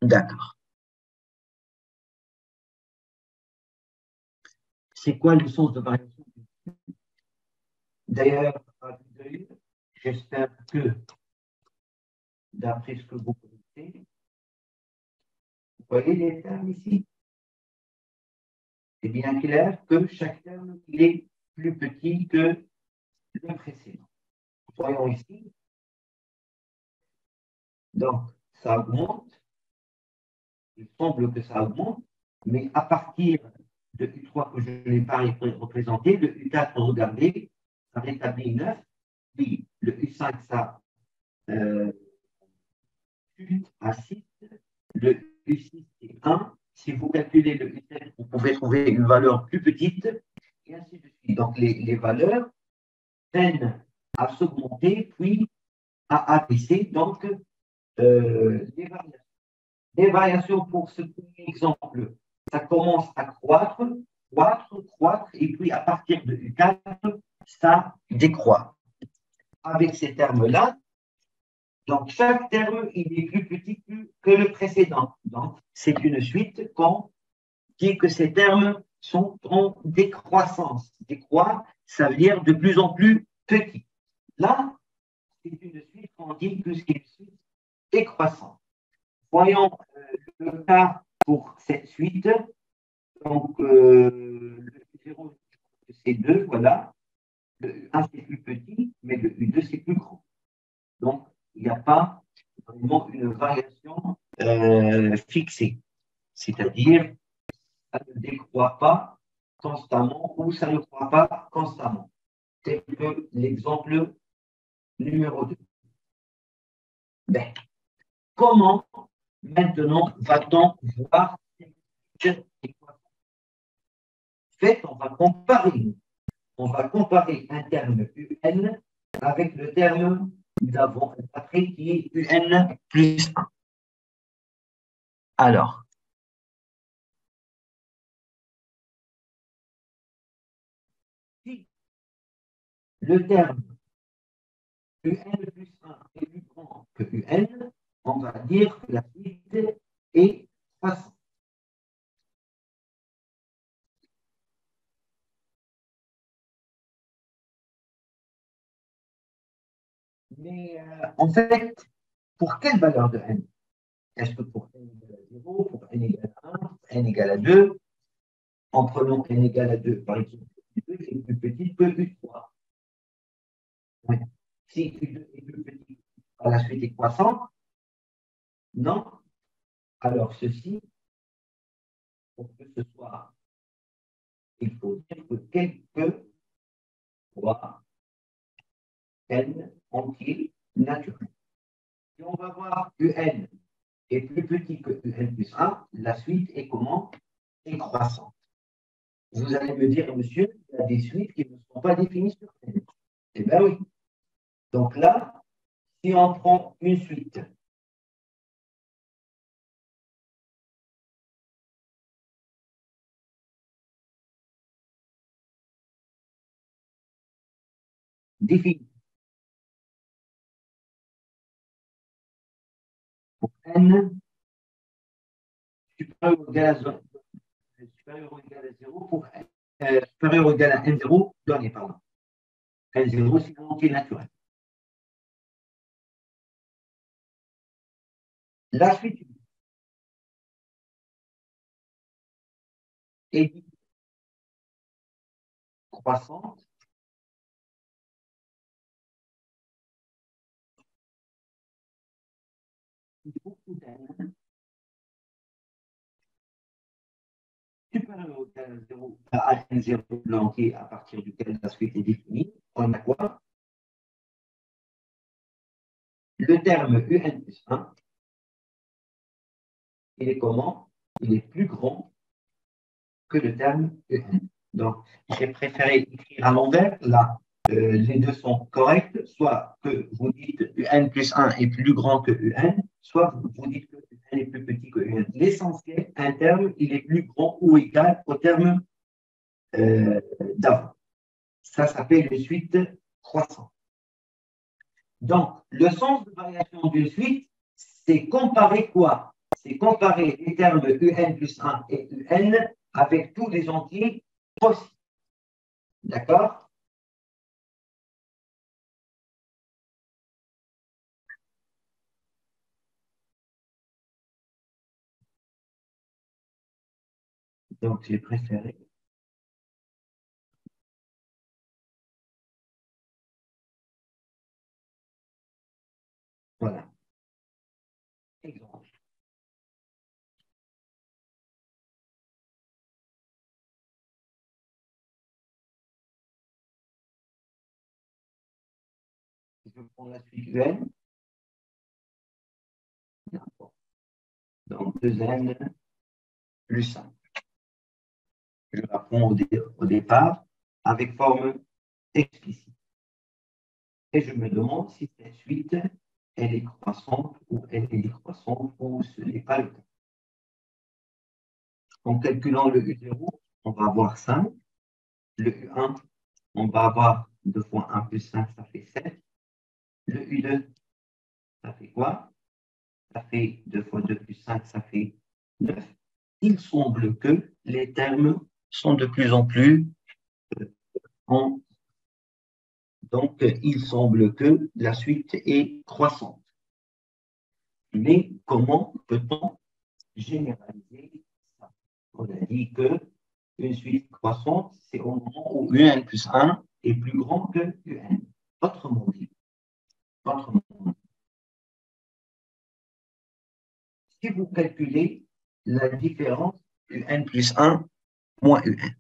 D'accord. C'est quoi le sens de variation? D'ailleurs, j'espère que, d'après ce que vous connaissez, vous voyez les termes ici? C'est bien clair que chaque terme il est plus petit que le précédent. Voyons ici. Donc, ça augmente. Il semble que ça augmente, mais à partir de U3 que je n'ai pas représenté, le U4, regardez, ça rétablit 9, puis le U5, ça chute à 6, le U6 est 1. Si vous calculez le U7, vous pouvez trouver une valeur plus petite, et ainsi de suite. Donc, les valeurs tendent à s'augmenter, puis à abaisser. Donc, les variations. Les variations pour ce premier exemple, ça commence à croître, croître, croître, et puis à partir de U4, ça décroît. avec ces termes-là, donc chaque terme, il est plus petit que le précédent. Donc, c'est une suite qu'on dit que ces termes sont en décroissance. Décroît, ça veut dire de plus en plus petit. Là, c'est une suite qu'on dit que c'est une suite décroissante. Voyons le cas pour cette suite. Donc, le 0, c'est 2, voilà. Le U1, c'est plus petit, mais le U2, c'est plus grand. Donc, il n'y a pas vraiment une variation fixée. C'est-à-dire, ça ne décroît pas constamment ou ça ne croît pas constamment. C'est l'exemple numéro 2. Ben, comment maintenant va-t-on voir cette équation? En fait, on va comparer. On va comparer un terme UN avec le terme d'avant, après qui est UN plus 1. Alors, si le terme UN plus 1 est plus grand que UN, on va dire que la suite est croissante. Mais en fait, pour quelle valeur de n? Est-ce que pour n égale à 0, pour n égale à 1, pour n égale à 2? En prenant n égale à 2, par exemple, U2 est plus petit que U3. Ouais. Si U2 est plus petit, la suite est croissante? Non. Alors ceci, pour que ce soit, il faut dire que quelque fois n entier naturel. Si on va voir UN est plus petit que UN plus 1, la suite est comment? Est croissante. Vous allez me dire, monsieur, il y a des suites qui ne sont pas définies sur n. Eh bien oui. Donc là, si on prend une suite définie pour n supérieur ou égal à 0 pour supérieur ou égal à n0 donné, pardon. n0, c'est un entier naturel. La suite est croissante pour tout n supérieur ou égal à 0 à n0 l'entier à partir duquel la suite est définie. On a quoi? Le terme UN plus 1, il est comment? Il est plus grand que le terme UN. Donc, j'ai préféré écrire à l'envers. Là, les deux sont corrects. Soit que vous dites UN plus 1 est plus grand que UN, soit vous dites que UN est plus petit que UN. L'essentiel, un terme, il est plus grand ou égal au terme d'avant. Ça s'appelle une suite croissante. Donc, le sens de variation d'une suite, c'est comparer quoi? C'est comparer les termes UN plus 1 et UN avec tous les entiers possibles. D'accord? Donc, j'ai préféré. Voilà. Exemple. Je prends la suite UN. Donc, 2N plus 5. Je la prends au départ avec forme explicite. Et je me demande si cette suite, elle est croissante ou elle est décroissante ou ce n'est pas le cas. En calculant le U0, on va avoir 5. Le U1, on va avoir 2 fois 1 plus 5, ça fait 7. Le U2, ça fait quoi? Ça fait 2 fois 2 plus 5, ça fait 9. Il semble que les termes sont de plus en plus grands. Donc, il semble que la suite est croissante. Mais comment peut-on généraliser ça? On a dit que une suite croissante, c'est au moment où UN plus 1 est plus grand que UN. Autrement dit, autrement dit, si vous calculez la différence UN plus 1 moins UN,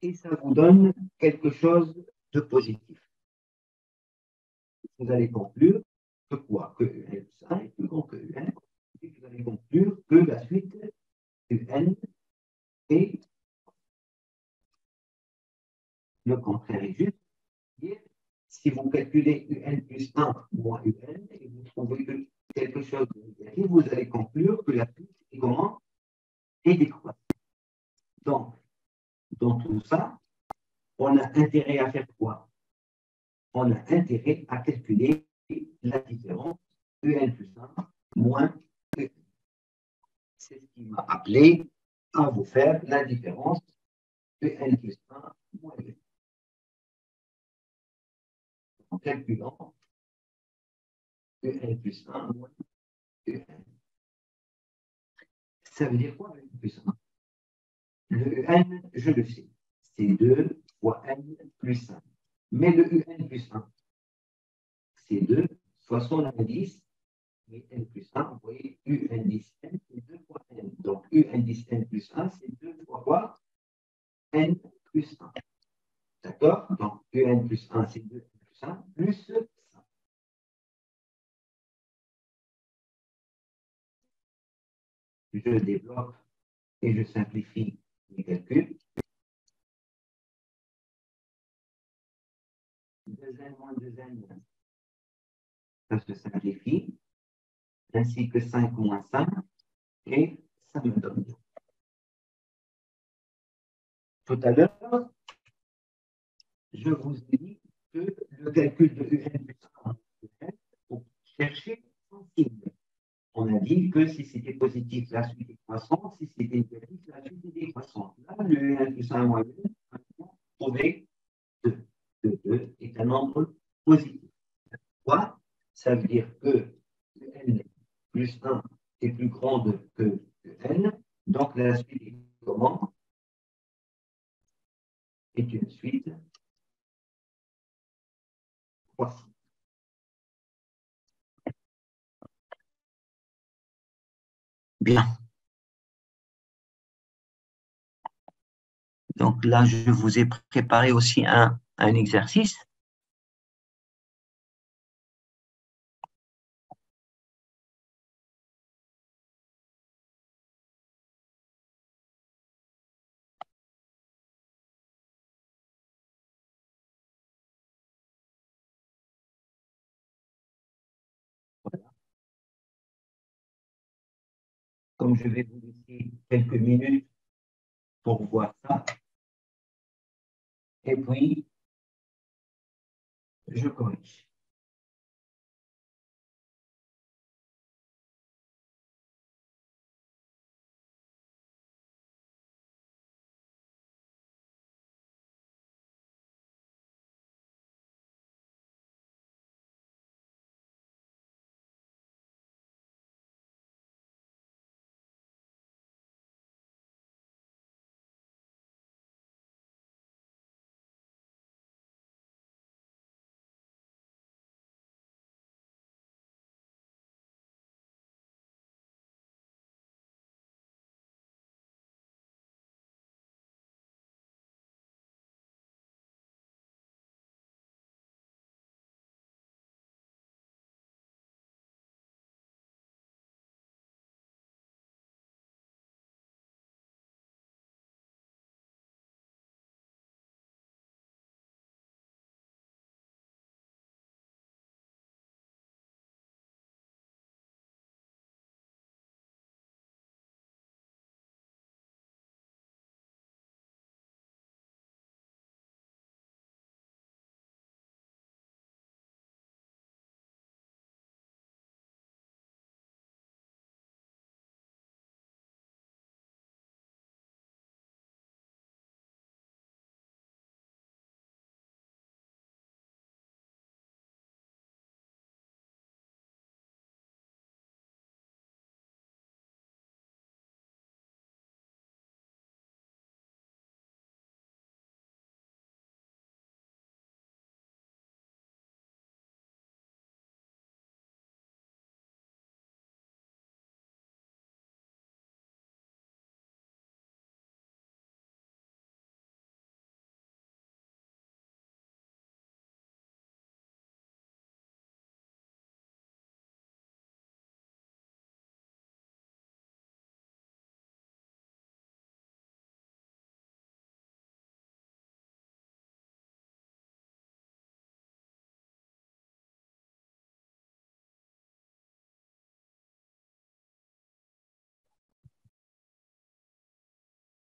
et ça vous donne quelque chose de positif. Vous allez conclure que quoi? Que UN plus 1 est plus grand que UN. Et vous allez conclure que la suite UN est le contraire est juste. Si vous calculez UN plus 1 moins UN et vous trouvez que quelque chose de négatif, vous allez conclure que la suite est comment? Est décroissante. Donc, dans tout ça, on a intérêt à faire quoi? On a intérêt à calculer la différence UN plus 1 moins UN. C'est ce qui m'a appelé à vous faire la différence UN plus 1 moins UN. En calculant UN plus 1 moins UN. Ça veut dire quoi UN plus 1? Le UN, je le sais, c'est 2 fois N plus 5. Mais le UN plus 1, c'est 2 fois son indice, et N plus 1, vous voyez, U indice N, c'est 2 fois N. Donc, U indice N plus 1, c'est 2 fois quoi? N plus 1. D'accord? Donc, UN plus 1, c'est 2 plus 1, plus 5. Je développe et je simplifie mes calculs. 2N moins 2N, ça se simplifie, ainsi que 5 moins 5, et ça me donne. Tout à l'heure, je vous ai dit que le calcul de UN plus 1, pour chercher son signe. On a dit que si c'était positif, la suite est croissante, si c'était négatif, la suite est décroissante. Là, le UN plus 1 moins 2, trouver 2. 2 est un nombre positif. Quoi? Ça veut dire que n plus 1 est plus grande que n, donc la suite est comment? Est une suite croissante. Bien. Donc là, je vous ai préparé aussi un exercice. Voilà. Comme je vais vous laisser quelques minutes pour voir ça, et puis je corrige.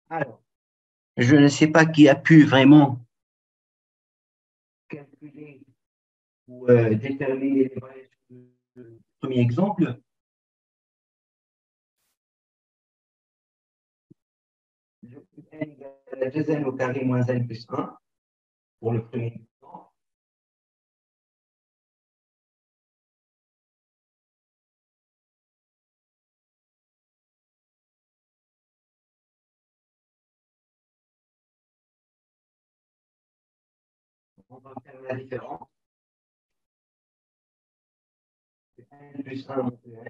Alors, je ne sais pas qui a pu vraiment calculer ou déterminer les valeurs du premier exemple. Le n égale à 2n au carré moins n plus 1 pour le premier exemple. On va faire la différence. N plus 1 moins n.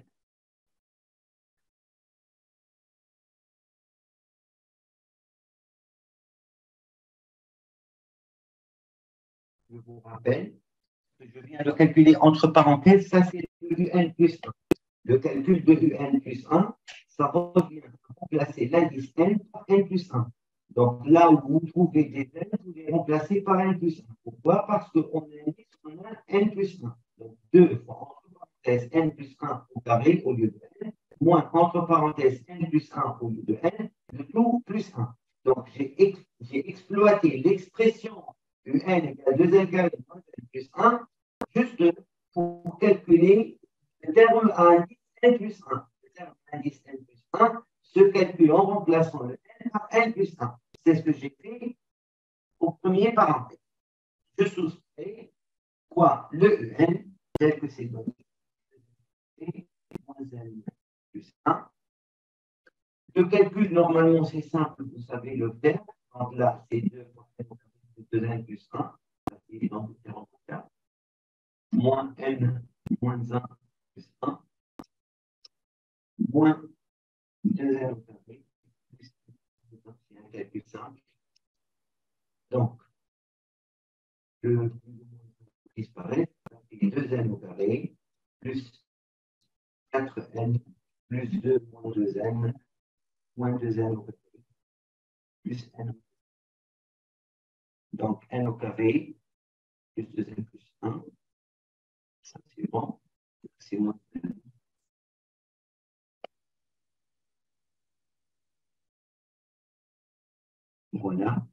Je vous rappelle que je viens de calculer entre parenthèses, ça c'est le un plus 1. Le calcul de un plus 1, ça revient à remplacer l'indice n par n plus 1. Donc là où vous trouvez des n, vous les remplacez par n plus 1. Pourquoi? Parce qu'on a n plus 1. Donc 2 fois entre parenthèses n plus 1 au carré au lieu de n, moins entre parenthèses n plus 1 au lieu de n, le tout plus 1. Donc j'ai exploité l'expression un égale 2n carré moins n plus 1 juste pour calculer le terme à indice n plus 1. Le terme à indice n plus 1 se calcule en remplaçant le n par n plus 1. C'est ce que j'ai fait au premier parenthèse. Je soustrais quoi? Le n tel que c'est donné. Moins n plus 1. Le calcul, normalement, c'est simple, vous savez le faire. Donc là, c'est 2n plus 1. C'est évident de faire en tout cas. Moins n moins 1 plus 1. Moins 2n au carré. C'est un calcul simple. Donc, le disparaît. Et 2n au carré plus 4n plus 2 moins 2n moins 2n au carré plus n. Donc, n au carré plus 2n plus 1. Ça, c'est bon. C'est moins. Voilà.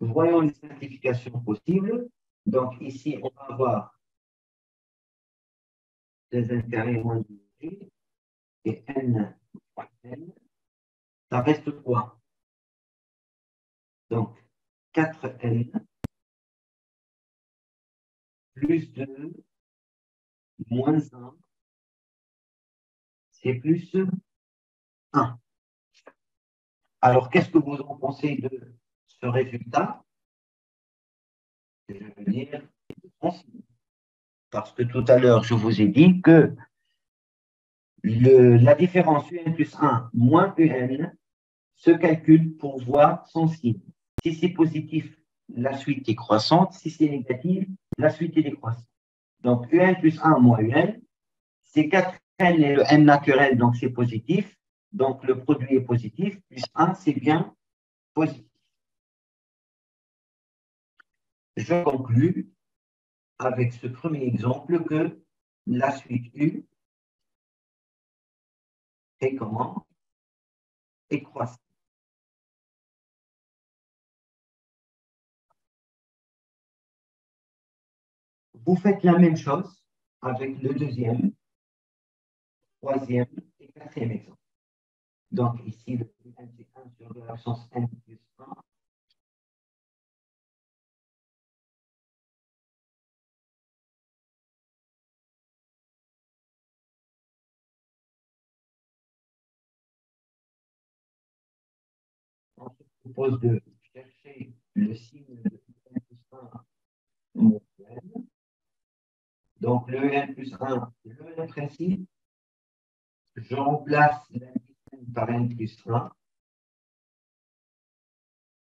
Voyons les simplifications possibles. Donc, ici, on va avoir 2n carré moins 2n et n moins n. Ça reste quoi? Donc, 4n plus 2 moins 1, c'est plus 1. Alors, qu'est-ce que vous en pensez de ce résultat? Je veux dire, parce que tout à l'heure, je vous ai dit que la différence un plus 1 moins un se calcule pour voir son signe. Si c'est positif, la suite est croissante. Si c'est négatif, la suite est décroissante. Donc, un plus 1 moins un, c'est 4n et le n naturel, donc c'est positif. Donc, le produit est positif, plus 1, c'est bien positif. Je conclus avec ce premier exemple que la suite U est comment? Est croissante. Vous faites la même chose avec le deuxième, troisième et quatrième exemple. Donc ici, le n, c'est 1 sur 2 à la puissance n plus 1. On se propose de chercher le signe de n plus 1 moins n. Donc le n plus 1, le même principe. Je remplace l'indice n par n plus 1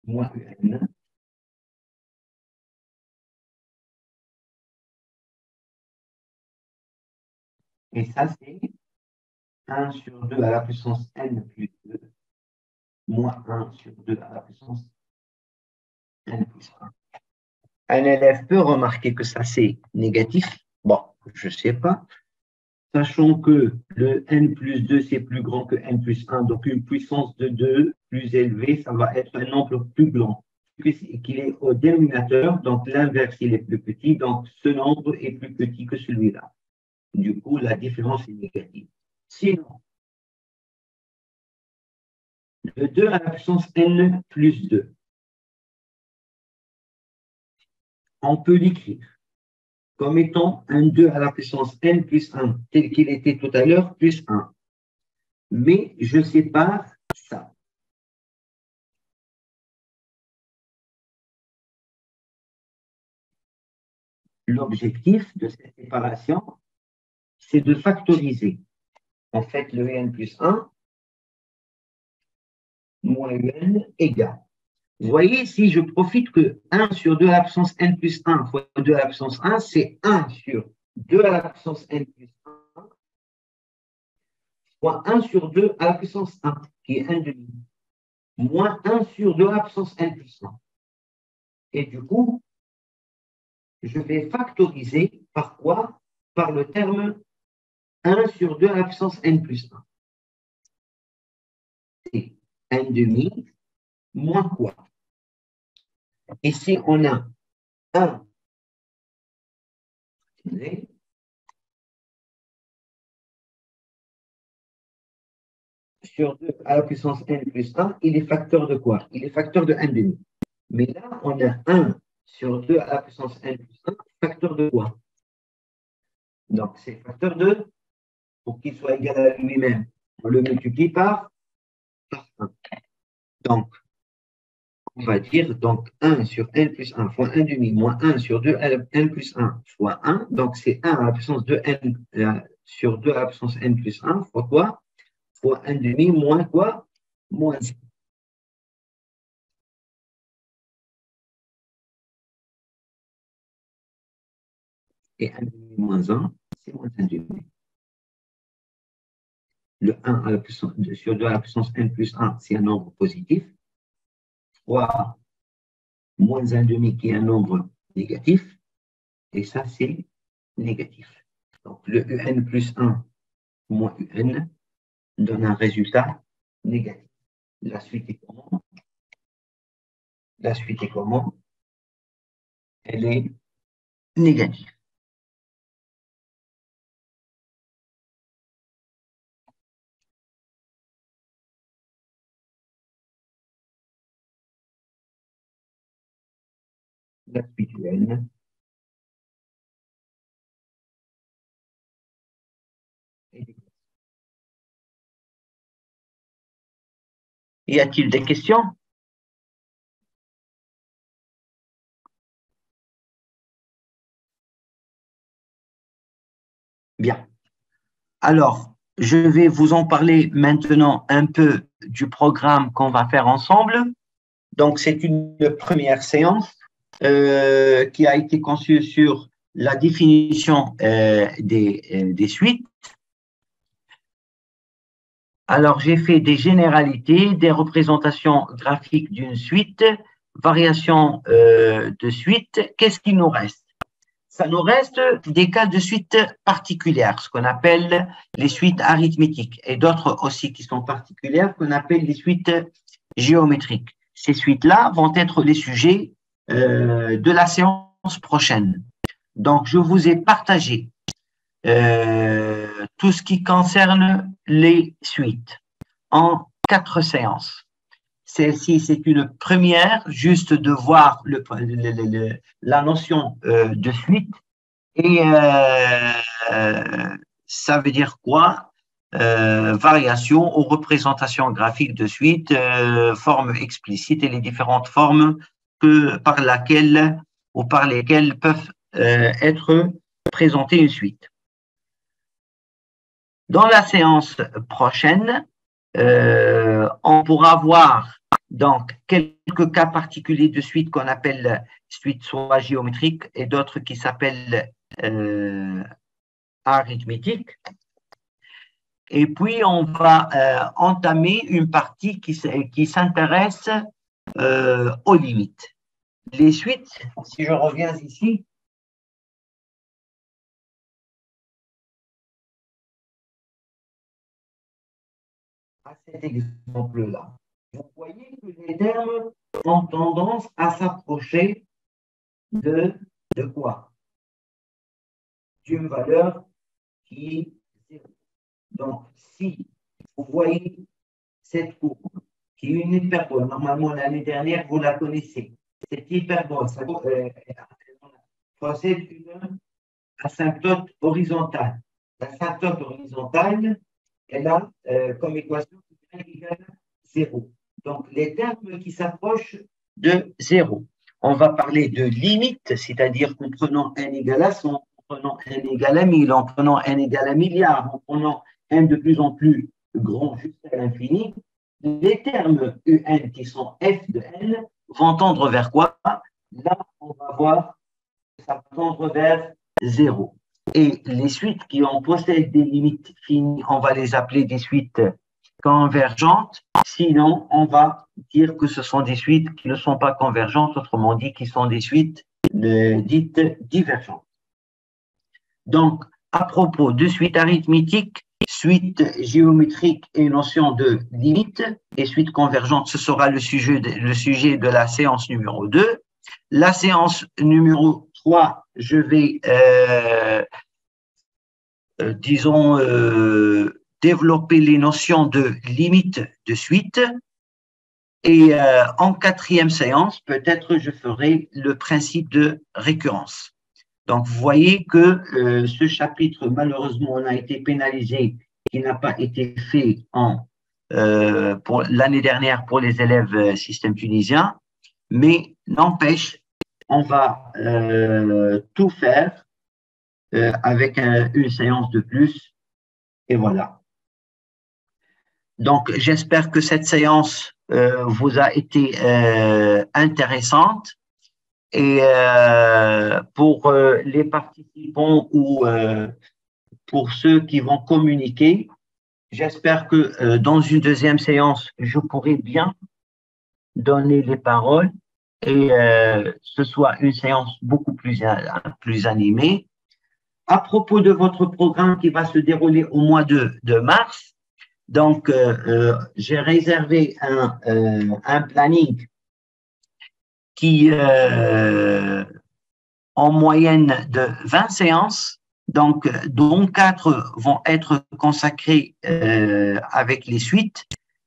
moins n. Et ça, c'est 1 sur 2 à la puissance n plus 2 moins 1 sur 2 à la puissance n plus 1. Un élève peut remarquer que ça, c'est négatif. Bon, je ne sais pas. sachant que le n plus 2, c'est plus grand que n plus 1, donc une puissance de 2 plus élevée, ça va être un nombre plus grand, qu'il est au dénominateur, donc l'inverse, il est plus petit, donc ce nombre est plus petit que celui-là. Du coup, la différence est négative. Sinon, le 2 à la puissance n plus 2, on peut l'écrire comme étant un 2 à la puissance n plus 1, tel qu'il était tout à l'heure, plus 1. Mais je sépare ça. L'objectif de cette séparation, c'est de factoriser. En fait, le n plus 1 moins un égale. Vous voyez, si je profite que 1 sur 2 à la puissance n plus 1 fois 2 à la puissance 1, c'est 1 sur 2 à la puissance n plus 1 fois 1 sur 2 à la puissance 1, qui est 1 demi, moins 1 sur 2 à la puissance n plus 1. Et du coup, je vais factoriser par quoi? Par le terme 1 sur 2 à la puissance n plus 1. C'est 1 demi moins quoi? Ici, on a 1 sur 2 à la puissance n plus 1, il est facteur de quoi? Il est facteur de 1 demi. Mais là, on a 1 sur 2 à la puissance n plus 1, facteur de quoi? Donc, c'est facteur de, pour qu'il soit égal à lui-même, on le multiplie par 1. Donc, on va dire donc 1 sur n plus 1 fois 1 demi moins 1 sur 2 à la n plus 1 fois 1. Donc, c'est 1 à la puissance de n sur 2 à la puissance n plus 1 fois quoi? Fois 1 demi moins quoi? Moins 1. Et 1 demi moins 1, c'est moins 1 demi. Le 1 à la puissance, sur 2 à la puissance n plus 1, c'est un nombre positif, fois moins 1 demi qui est un nombre négatif, et ça, c'est négatif. Donc, le un plus 1 moins un donne un résultat négatif. La suite est comment? La suite est comment? Elle est négative. La suite UN. Y a-t-il des questions? Bien. Alors, je vais vous en parler maintenant un peu du programme qu'on va faire ensemble. Donc, c'est une première séance qui a été conçue sur la définition des suites. Alors, j'ai fait des généralités, des représentations graphiques d'une suite, variations de suite. Qu'est-ce qu'il nous reste? Ça nous reste des cas de suite particulières, ce qu'on appelle les suites arithmétiques, et d'autres aussi qui sont particulières, qu'on appelle les suites géométriques. Ces suites-là vont être les sujets de la séance prochaine. Donc, je vous ai partagé tout ce qui concerne les suites en 4 séances. Celle-ci, c'est une première, juste de voir la notion de suite. Et ça veut dire quoi? Variation ou représentation graphique de suite, forme explicite et les différentes formes par laquelle ou par lesquelles peuvent être présentées une suite. Dans la séance prochaine, on pourra voir donc quelques cas particuliers de suite qu'on appelle suite soit géométrique et d'autres qui s'appellent arithmétique. Et puis, on va entamer une partie qui s'intéresse aux limites. Les suites, si je reviens ici, cet exemple-là, vous voyez que les termes ont tendance à s'approcher de quoi? D'une valeur qui est 0. Donc, si vous voyez cette courbe, qui est une hyperbole, normalement l'année dernière, vous la connaissez. Cette hyperbole, ça possède une asymptote horizontale. L'asymptote horizontale, elle a comme équation y égale à 0. Donc, les termes qui s'approchent de 0. On va parler de limite, c'est-à-dire qu'en prenant n égale à 100, en prenant n égale à 1000, en prenant n égale à milliard, en prenant n de plus en plus grand jusqu'à l'infini, les termes un qui sont f de n vont tendre vers quoi? Là, on va voir que ça va tendre vers 0. Et les suites qui en possèdent des limites finies, on va les appeler des suites convergentes. Sinon, on va dire que ce sont des suites qui ne sont pas convergentes, autrement dit, qui sont des suites dites divergentes. Donc, à propos de suites arithmétiques, suite géométrique et notion de limite, et suite convergente, ce sera le sujet de la séance numéro 2. La séance numéro 3, je vais, disons, développer les notions de limite de suite. Et en 4e séance, peut-être je ferai le principe de récurrence. Donc, vous voyez que ce chapitre, malheureusement, on a été pénalisé, qui n'a pas été fait pour l'année dernière pour les élèves système tunisien, mais n'empêche, on va tout faire avec une séance de plus, et voilà. Donc, j'espère que cette séance vous a été intéressante. Et pour les participants ou pour ceux qui vont communiquer, j'espère que dans une deuxième séance, je pourrai bien donner les paroles et ce soit une séance beaucoup plus animée. À propos de votre programme qui va se dérouler au mois de mars, donc j'ai réservé un planning qui en moyenne de 20 séances, donc dont 4 vont être consacrées avec les suites.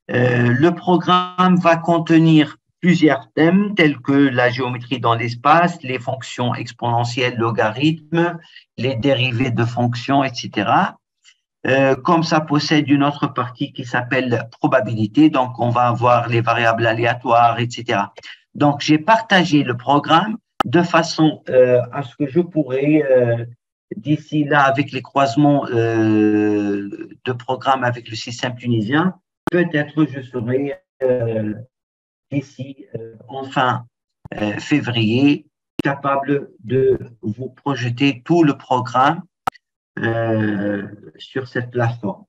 Le programme va contenir plusieurs thèmes tels que la géométrie dans l'espace, les fonctions exponentielles, logarithmes, les dérivées de fonctions, etc. Comme ça possède une autre partie qui s'appelle probabilité, donc on va avoir les variables aléatoires, etc. Donc j'ai partagé le programme de façon à ce que je pourrais, d'ici là, avec les croisements de programmes avec le système tunisien, peut-être je serai d'ici fin février capable de vous projeter tout le programme sur cette plateforme.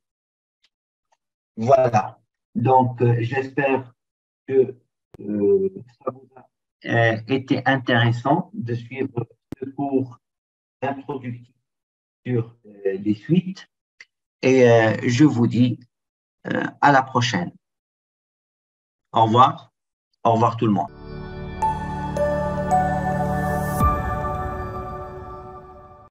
Voilà. Donc, j'espère que ça vous a été intéressant de suivre ce cours introductif sur les suites. Et je vous dis à la prochaine. Au revoir. Au revoir tout le monde.